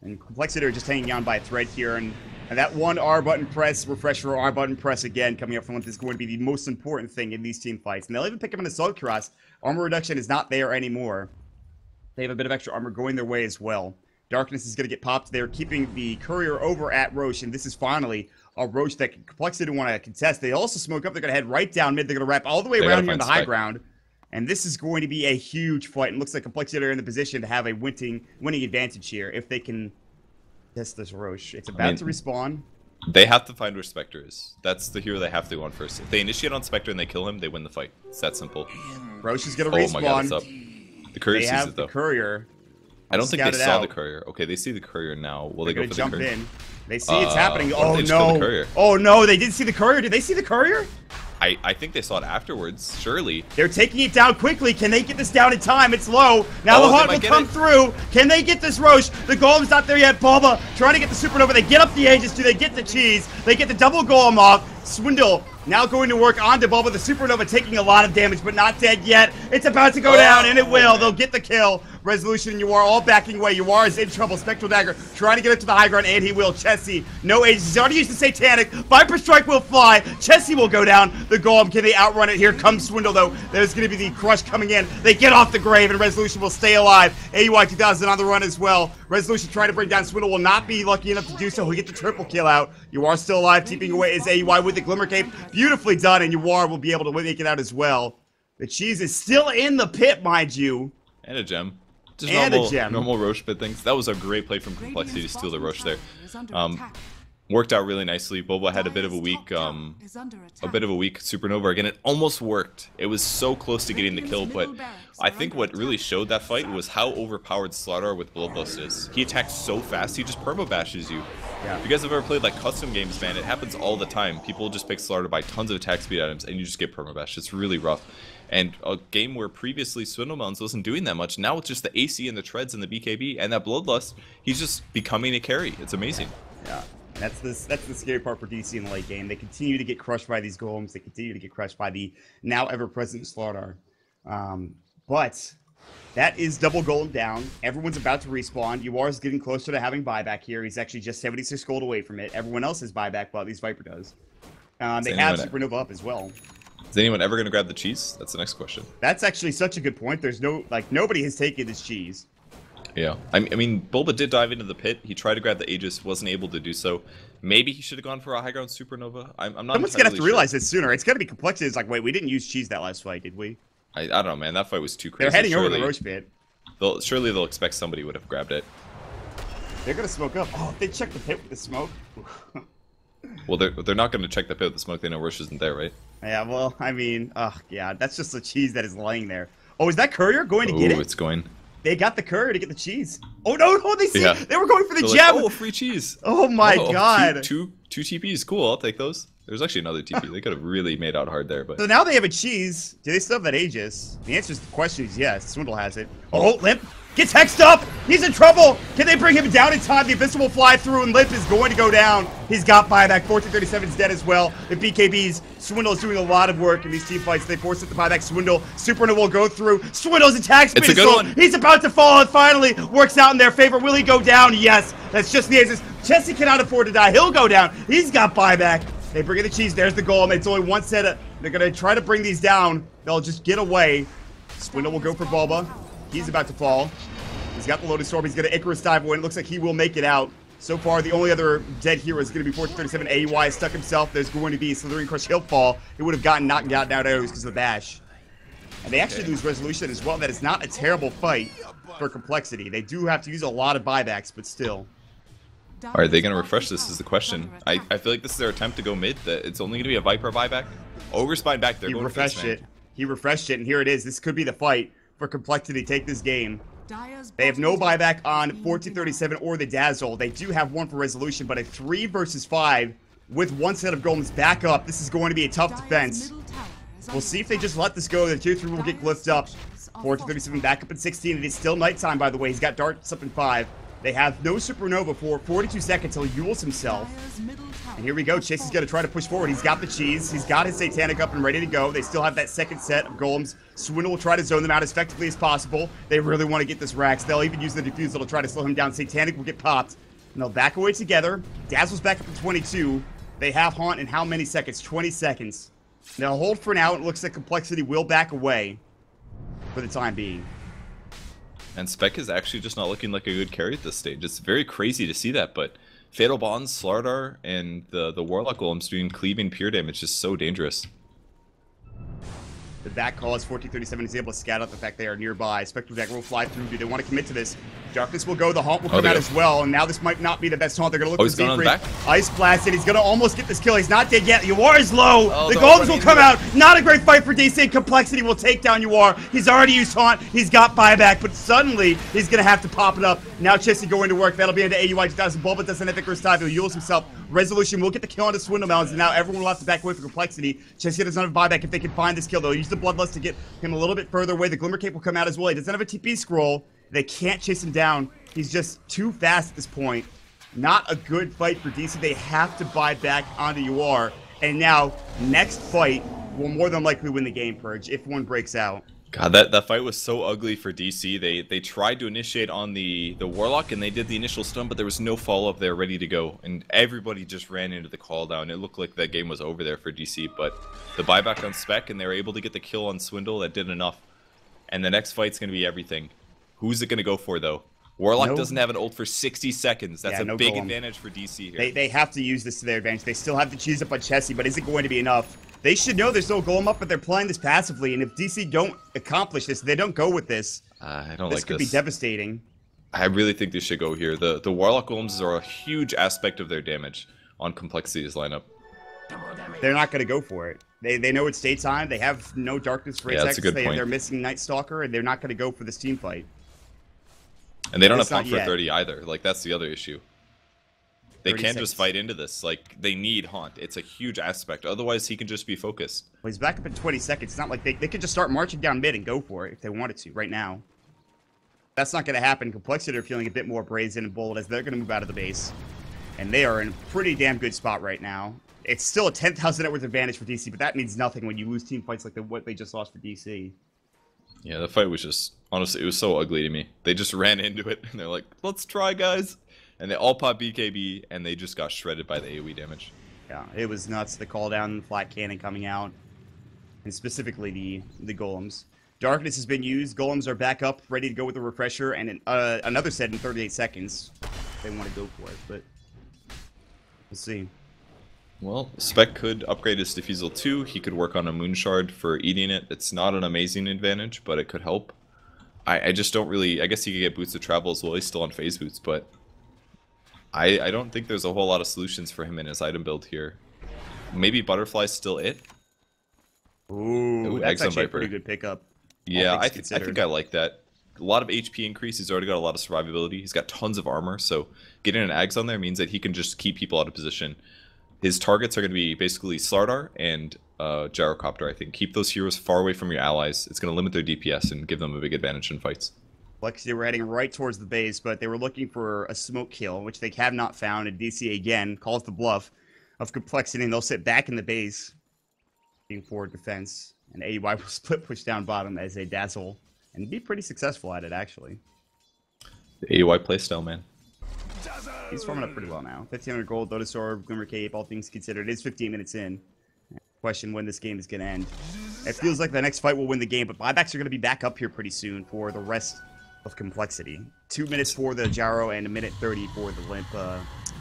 And compLexity are just hanging on by a thread here, and that one R button press, refresher R button press again coming up from Olympus is going to be the most important thing in these team fights. And they'll even pick up an Assault Cuirass. Armor reduction is not there anymore. They have a bit of extra armor going their way as well. Darkness is going to get popped. They're keeping the Courier over at Roche, and this is finally a Roche that compLexity want to contest. They also smoke up. They're going to head right down mid. They're going to wrap all the way around here on the high ground. And this is going to be a huge fight. And looks like compLexity are in the position to have a winning advantage here if they can test this Roche. It's about to respawn. They have to find where Spectre is. That's the hero they have to go on first. If they initiate on Spectre and they kill him, they win the fight. It's that simple. Roche is going to respawn. Oh my god, it's up. The Courier sees it, though. The Courier. I don't think they saw the Courier. Okay, they see the Courier now. Will they go for the Courier? Jump in. They see it's happening. Oh no! Oh no! They didn't see the Courier. Did they see the Courier? I think they saw it afterwards. Surely. They're taking it down quickly. Can they get this down in time? It's low. Now the Haunt will come through. Can they get this Roche? The Golem's not there yet. Bulba trying to get the Supernova. They get up the Aegis. Do they get the cheese? They get the double Golem off. Swindle now going to work onto Bulba. The Supernova taking a lot of damage, but not dead yet. It's about to go down, and it will. They'll get the kill. Resolution and UR all backing away. UR is in trouble. Spectral Dagger trying to get up to the high ground, and he will. Chessie, no ages. He's already used the Satanic. Viper Strike will fly. Chessie will go down. The Golem, can they outrun it? Here comes Swindle, though. There's going to be the crush coming in. They get off the grave, and Resolution will stay alive. AUI 2000 on the run as well. Resolution trying to bring down Swindle, will not be lucky enough to do so. He'll get the triple kill out. UR still alive, keeping away is AUI with the Glimmer Cape. Beautifully done, and UR will be able to make it out as well. The cheese is still in the pit, mind you. And a gem. Just and normal, a gem. Normal Roche pit things. That was a great play from compLexity to steal the Roche there. Worked out really nicely. Boba had a bit of a weak supernova again. It almost worked. It was so close to getting the kill, but I think what really showed that fight was how overpowered Slardar with Bloodlust is. He attacks so fast, he just perma-bashes you. Yeah. If you guys have ever played like custom games, man, it happens all the time. People just pick Slardar by tons of attack speed items, and you just get perma-bashed. It's really rough. And a game where previously Swindle Mountains wasn't doing that much, now with just the AC and the treads and the BKB and that Bloodlust, he's just becoming a carry. It's amazing. Yeah. That's the scary part for DC in the late game. They continue to get crushed by these golems. They continue to get crushed by the now ever-present Slardar. But that is double golem down. Everyone's about to respawn. UR is getting closer to having buyback here. He's actually just 76 gold away from it. Everyone else has buyback, but at least Viper does. They have Supernova up as well. Is anyone ever going to grab the cheese? That's the next question. That's actually such a good point. There's nobody has taken this cheese. Yeah, I mean, Bulba did dive into the pit. He tried to grab the Aegis, wasn't able to do so. Maybe he should have gone for a high ground supernova. I'm not. Someone's gonna have to realize this sooner. It's gonna be complexity. It's like, wait, we didn't use cheese that last fight, did we? I don't know, man. That fight was too crazy. They're heading over the Roche pit. Surely they'll expect somebody would have grabbed it. They're gonna smoke up. Oh, they checked the pit with the smoke. Well, they're not gonna check the pit with the smoke. They know Roche isn't there, right? Yeah. Well, I mean, yeah, that's just the cheese that is laying there. Oh, is that courier going to get it? Oh, it's going. They got the courier to get the cheese. Oh no! They were going for the gem. Like, oh, free cheese. Oh my god! Two TPs. Cool. I'll take those. There's actually another TP. They could have really made out hard there, but. So now they have a cheese. Do they still have that Aegis? The answer to the question is yes. Swindle has it. Oh, Limp gets hexed up. He's in trouble. Can they bring him down in time? The Abyss will fly through, and Limp is going to go down. He's got buyback. 1437 is dead as well. The BKBs. Swindle is doing a lot of work in these team fights. They force it to buyback. Swindle. Supernova will go through. Swindle's attack speed is low. He's about to fall. It finally works out in their favor. Will he go down? Yes. That's just the Aces. Chessie cannot afford to die. He'll go down. He's got buyback. They bring in the cheese. There's the golem. It's only one set of... They're going to try to bring these down. They'll just get away. Swindle will go for Bulba. He's about to fall. He's got the Lotus Storm. He's going to Icarus dive away. It looks like he will make it out. So far, the only other dead hero is going to be 1437. AUI stuck himself. There's going to be Slithering Crush. He'll fall. He would have gotten knocked out arrows because of the bash. And they actually lose Resolution as well. That is not a terrible fight for compLexity. They do have to use a lot of buybacks, but still. Are they going to refresh this is the question. I feel like this is their attempt to go mid. That it's only going to be a Viper buyback. Overspine back there. He refreshed it. He refreshed it, and here it is. This could be the fight for compLexity to take this game. They have no buyback on 1437 or the Dazzle. They do have one for Resolution, but a 3 versus 5 with one set of golems back up. This is going to be a tough defense. We'll see if they just let this go. The tier 3 will get glyphed up. 1437 back up in 16. It is still nighttime, by the way. He's got darts up in 5. They have no Supernova for 42 seconds till he Yules himself. And here we go. Chase is going to try to push forward. He's got the cheese. He's got his Satanic up and ready to go. They still have that second set of golems. Swindle will try to zone them out as effectively as possible. They really want to get this Rax. They'll even use the defusal to try to slow him down. Satanic will get popped. And they'll back away together. Dazzle's back up in 22. They have Haunt in how many seconds? 20 seconds. They'll hold for now. It looks like compLexity will back away for the time being. And Spec is actually just not looking like a good carry at this stage. It's very crazy to see that, but Fatal Bonds, Slardar, and the Warlock Golems doing cleaving pure damage is so dangerous. The back call is 1437 is able to scout out the fact they are nearby. Spectral Dagger will fly through. Do they want to commit to this? Darkness will go. The Haunt will come out as well. And now this might not be the best Haunt. They're going to look for Z-Free. Ice Blasted. He's going to almost get this kill. He's not dead yet. UR is low. The golems will come out. Not a great fight for DC. compLexity will take down UR. He's already used Haunt. He's got buyback. But suddenly, he's going to have to pop it up. Now Chessie going to work. That'll be into AUI 2000. Bulba doesn't have Icarus dive. He'll Yules himself. Resolution will get the kill on the Swindle Mountains. And now everyone will have to back away for compLexity. Chessie doesn't have buyback. If they can find this kill, they'll use the Bloodlust to get him a little bit further away. The Glimmer Cape will come out as well. He doesn't have a TP scroll. They can't chase him down. He's just too fast at this point. Not a good fight for DC. They have to buy back onto UR. And now, next fight will more than likely win the game, Purge, if one breaks out. God, that fight was so ugly for DC. They tried to initiate on the Warlock, and they did the initial stun, but there was no follow-up there ready to go. And everybody just ran into the call down. It looked like that game was over there for DC, but the buyback on Spec, and they were able to get the kill on Swindle. That did enough. And the next fight's going to be everything. Who's it going to go for, though? Warlock doesn't have an ult for 60 seconds. That's a big advantage for DC here. They have to use this to their advantage. They still have to cheese up on Chessie, but is it going to be enough? They should know there's no golem up, but they're playing this passively. And if DC don't accomplish this, they don't go with this. I don't like this. This could be devastating. I really think they should go here. The Warlock golems are a huge aspect of their damage on complexity's lineup. They're not going to go for it. They know it's daytime. They have no darkness for that's a good point. They're missing Night Stalker, and they're not going to go for this team fight. And they don't have Haunt for 30 either. Like, that's the other issue. They can't just fight into this. Like, they need Haunt. It's a huge aspect. Otherwise, he can just be focused. Well, he's back up in 20 seconds. It's not like they could just start marching down mid and go for it if they wanted to right now. That's not going to happen. Complexity are feeling a bit more brazen and bold as they're going to move out of the base. And they are in a pretty damn good spot right now. It's still a 10,000 net worth advantage for DC, but that means nothing when you lose team fights like what they just lost for DC. Yeah, the fight was just, honestly, it was so ugly to me. They just ran into it, and they're like, let's try, guys. And they all popped BKB, and they just got shredded by the AoE damage. Yeah, it was nuts. The call down, the flat cannon coming out, and specifically the golems. Darkness has been used. Golems are back up, ready to go with the refresher, and another set in 38 seconds. They want to go for it, but we'll see. Well, Spec could upgrade his Diffusal 2. He could work on a Moon Shard for eating it. It's not an amazing advantage, but it could help. I just don't really... I guess he could get Boots of Travel as well. He's still on Phase Boots, but I don't think there's a whole lot of solutions for him in his item build here. Maybe Butterfly's still it? Ooh, that's actually a pretty good pickup. Yeah, I think I like that. A lot of HP increase. He's already got a lot of survivability. He's got tons of armor, so getting an Ags on there means that he can just keep people out of position. His targets are going to be basically Slardar and Gyrocopter, I think. Keep those heroes far away from your allies. It's going to limit their DPS and give them a big advantage in fights. They were heading right towards the base, but they were looking for a smoke kill, which they have not found. And DC again calls the bluff of complexity, and they'll sit back in the base, being forward defense. And AUI will split push down bottom as they dazzle and be pretty successful at it, actually. The AUI playstyle, man. He's farming up pretty well now. 1,500 gold, Lotus Orb, Glimmer Cape, all things considered. It is 15 minutes in. Question when this game is going to end. It feels like the next fight will win the game, but buybacks are going to be back up here pretty soon for the rest of complexity. 2 minutes for the Gyro and 1:30 for the Limp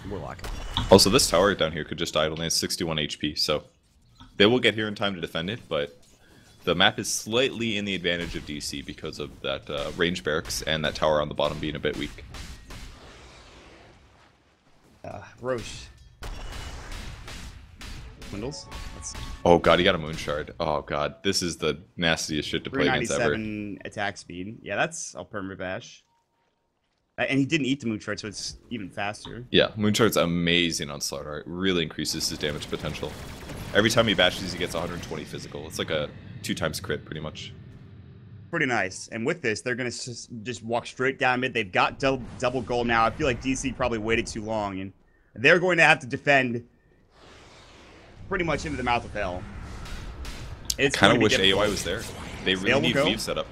Warlock. Also, this tower down here could just die. It only has 61 HP, so they will get here in time to defend it, but the map is slightly in the advantage of DC because of that range barracks and that tower on the bottom being a bit weak. Roche. Swindles. Oh god, he got a Moon Shard. Oh god, this is the nastiest shit to play against ever. 397 attack speed. Yeah, that's a perma bash. And he didn't eat the Moon Shard, so it's even faster. Yeah, Moon Shard's amazing on Slardar. It really increases his damage potential. Every time he bashes, he gets 120 physical. It's like a 2x crit, pretty much. Pretty nice. And with this, they're going to just walk straight down mid. They've got double goal now. I feel like DC probably waited too long, and they're going to have to defend pretty much into the mouth of hell. I kind of wish AUI was there. They really need Weave set up.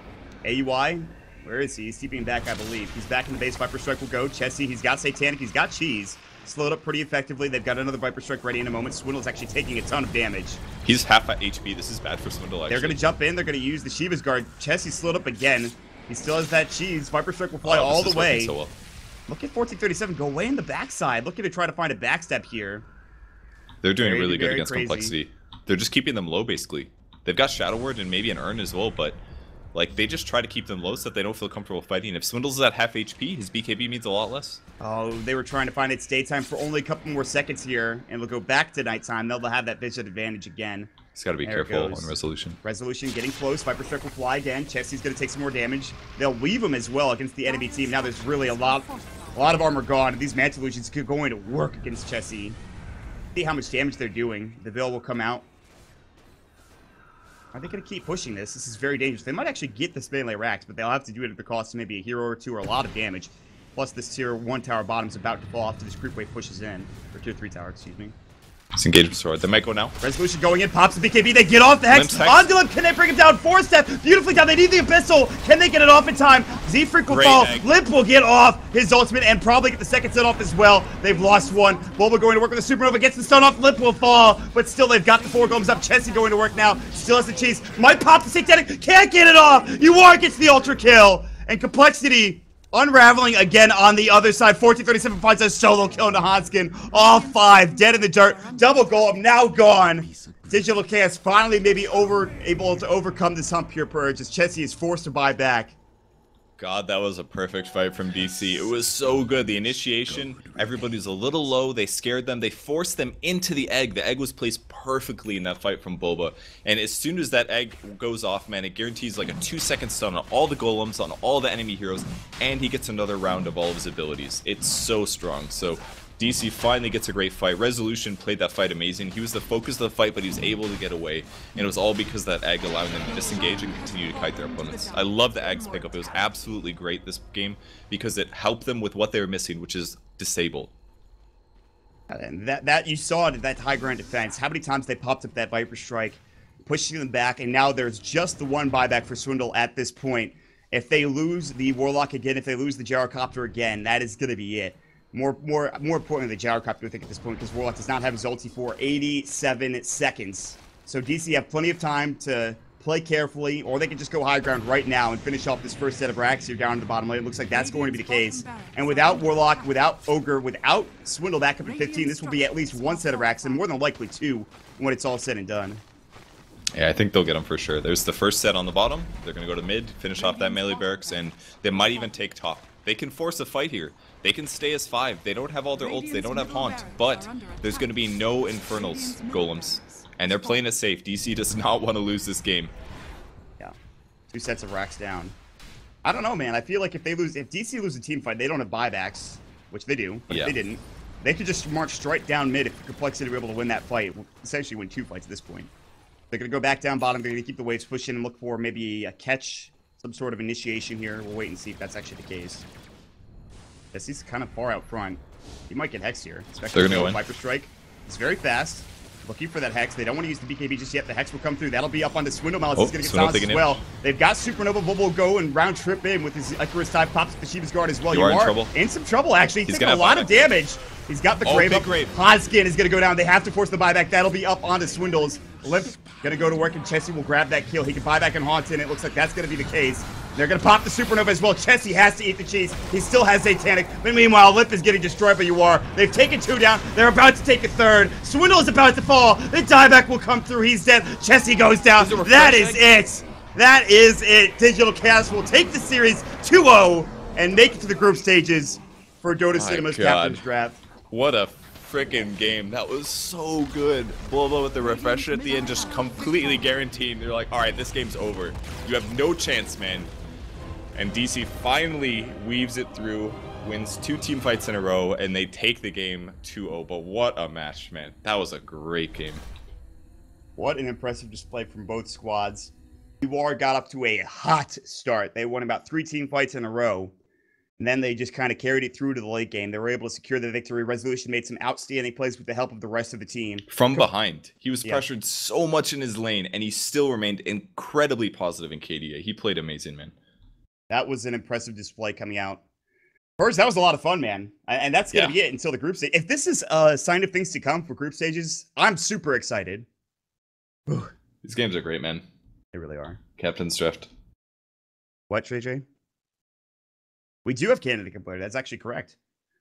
AUI, where is he? He's keeping back, I believe. He's back in the base. Viper Strike will go. Chessie, he's got Satanic. He's got Cheese. Slowed up pretty effectively. They've got another Viper Strike ready in a moment. Swindle's actually taking a ton of damage. He's half at HP. This is bad for Swindle, actually. They're going to jump in. They're going to use the Shiva's Guard. Chessie's slowed up again. He still has that Cheese. Viper Strike will fly all the way. So well. Look at 1437 go away in the backside. Looking to try to find a backstab here. They're doing really good against complexity. They're just keeping them low, basically. They've got Shadow Word and maybe an Urn as well, but like they just try to keep them low so that they don't feel comfortable fighting. If Swindle's at half HP, his BKB means a lot less. Oh, they were trying to find its daytime for only a couple more seconds here, and we'll go back to nighttime. They'll have that vision advantage again. He's got to be careful on Resolution. Resolution getting close. Viper Strike will fly again. Chessie's going to take some more damage. They'll leave him as well against the enemy team. Now there's really a lot of armor gone. These Manta Illusions are going to work against Chessie. See how much damage they're doing. The Veil will come out. Are they going to keep pushing this? This is very dangerous. They might actually get this melee racks, but they'll have to do it at the cost of maybe a hero or two or a lot of damage. Plus, this tier 1 tower bottom's about to fall off to this group wave pushes in. Or tier 3 tower, excuse me. It's engagement sword. They might go now. Resolution going in, pops the BKB, they get off the Hex. Onto Limp, can they bring him down? 4-step, beautifully down. They need the Abyssal. Can they get it off in time? Z-Freak will fall. Limp will get off his ultimate and probably get the second set off as well. They've lost one. Bulba going to work with the Supernova, gets the stun off. Limp will fall, but still they've got the 4 golems up. Chessie going to work now. Still has the cheese. Might pop the Satanic. Can't get it off. UR gets the ultra kill. And compLexity unraveling again on the other side. 1437 finds a solo kill into Hanskin. All 5 dead in the dirt. Double golem now gone. Digital Chaos finally maybe able to overcome this hump here, Purge, as Chessie is forced to buy back. God, that was a perfect fight from DC. It was so good. The initiation, everybody's a little low. They scared them. They forced them into the egg. The egg was placed perfectly in that fight from Boba. And as soon as that egg goes off, man, it guarantees like a 2-second stun on all the golems, on all the enemy heroes, and he gets another round of all of his abilities. It's so strong. So DC finally gets a great fight. Resolution played that fight amazing. He was the focus of the fight, but he was able to get away. And it was all because that egg allowing them to disengage and continue to kite their opponents. I love the egg's pickup. It was absolutely great this game because it helped them with what they were missing, which is disable. And that you saw it at that high ground defense. How many times they popped up that Viper Strike, pushing them back, and now there's just the one buyback for Swindle at this point. If they lose the Warlock again, if they lose the Gyrocopter again, that is going to be it. More importantly, the Gyrocopter, I think, at this point, because Warlock does not have his ulti for 87 seconds. So DC have plenty of time to play carefully, or they can just go high ground right now and finish off this first set of racks here down in the bottom lane. It looks like that's going to be the case. And without Warlock, without Ogre, without Swindle back up at 15, this will be at least 1 set of racks, and more than likely 2 when it's all said and done. Yeah, I think they'll get them for sure. There's the first set on the bottom. They're going to go to mid, finish off that melee barracks, and they might even take top. They can force a fight here. They can stay as 5. They don't have all their ults. They don't have Haunt. But there's going to be no Infernals golems. And they're playing it safe. DC does not want to lose this game. Yeah. 2 sets of racks down. I don't know, man. I feel like if DC lose a team fight, they don't have buybacks, which they do, but if they didn't, they could just march straight down mid if compLexity were able to win that fight. Essentially win 2 fights at this point. They're going to go back down bottom. They're going to keep the waves pushing and look for maybe a catch, some sort of initiation here. We'll wait and see if that's actually the case. He's kind of far out front. He might get Hex here, especially with Viper Strike. He's very fast. Looking for that Hex. They don't want to use the BKB just yet. The Hex will come through. That'll be up onto Swindle. Malice is going to get silenced as well. They've got Supernova. Volvo will go and round trip in with his Icarus type. Pops the Shiva's Guard as well. You are in trouble. In some trouble, actually. He's taking a lot of damage. He's got the Grave up. Hanskin is going to go down. They have to force the buyback. That'll be up onto Swindle's. Limp going to go to work, and Chessie will grab that kill. He can buy back and Haunt in. It looks like that's going to be the case. They're going to pop the Supernova as well. Chessie has to eat the cheese. He still has Satanic. But meanwhile, Limp is getting destroyed by UR. They've taken 2 down. They're about to take a 3rd. Swindle is about to fall. The dieback will come through. He's dead. Chessie goes down. That is it. That is it. Digital Chaos will take the series 2-0 and make it to the group stages for Dota Cinema's Captain's Draft. What a freaking game. That was so good. Bulba with the refresher at the end just completely guaranteed. They're like, alright, this game's over. You have no chance, man. And DC finally weaves it through, wins 2 team fights in a row, and they take the game 2-0. But what a match, man. That was a great game. What an impressive display from both squads. UR got up to a hot start. They won about 3 team fights in a row. And then they just kind of carried it through to the late game. They were able to secure the victory. Resolution made some outstanding plays with the help of the rest of the team. From behind. He was pressured so much in his lane, and he still remained incredibly positive in KDA. He played amazing, man. That was an impressive display coming out. First, that was a lot of fun, man. And that's going to be it until the group stage. If this is a sign of things to come for group stages, I'm super excited. These games are great, man. They really are. Captain's Draft. What, JJ? We do have Canada completed. That's actually correct.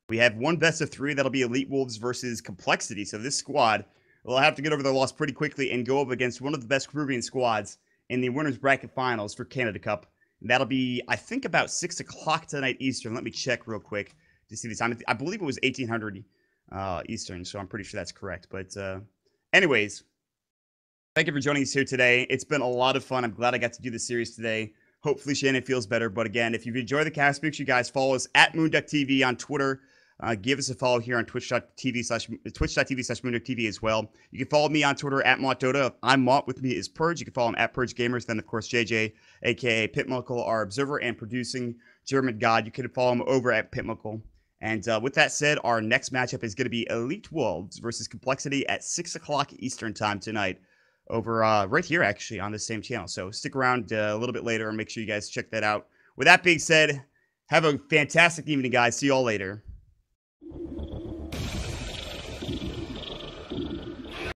We have 1 best-of-3. That'll be Elite Wolves versus compLexity. So this squad will have to get over their loss pretty quickly and go up against one of the best Peruvian squads in the Winners Bracket Finals for Canada Cup. And that'll be, I think, about 6 o'clock tonight Eastern. Let me check real quick to see the time. I believe it was 1800 Eastern, so I'm pretty sure that's correct. But anyways, thank you for joining us here today. It's been a lot of fun. I'm glad I got to do this series today. Hopefully Shannon feels better. But again, if you've enjoyed the cast, make sure you guys follow us at moonducktv on Twitter. Give us a follow here on twitch.tv/moonducktv as well. You can follow me on Twitter at MottDota. I'm Mott. With me is Purge. You can follow him at Purge Gamers. Then, of course, JJ, a.k.a. Pitmuckle, our observer and producing German god. You can follow him over at Pitmuckle. And with that said, our next matchup is going to be Elite Wolves versus compLexity at 6 o'clock Eastern time tonight over right here, actually, on the same channel. So stick around a little bit later and make sure you guys check that out. With that being said, have a fantastic evening, guys. See you all later.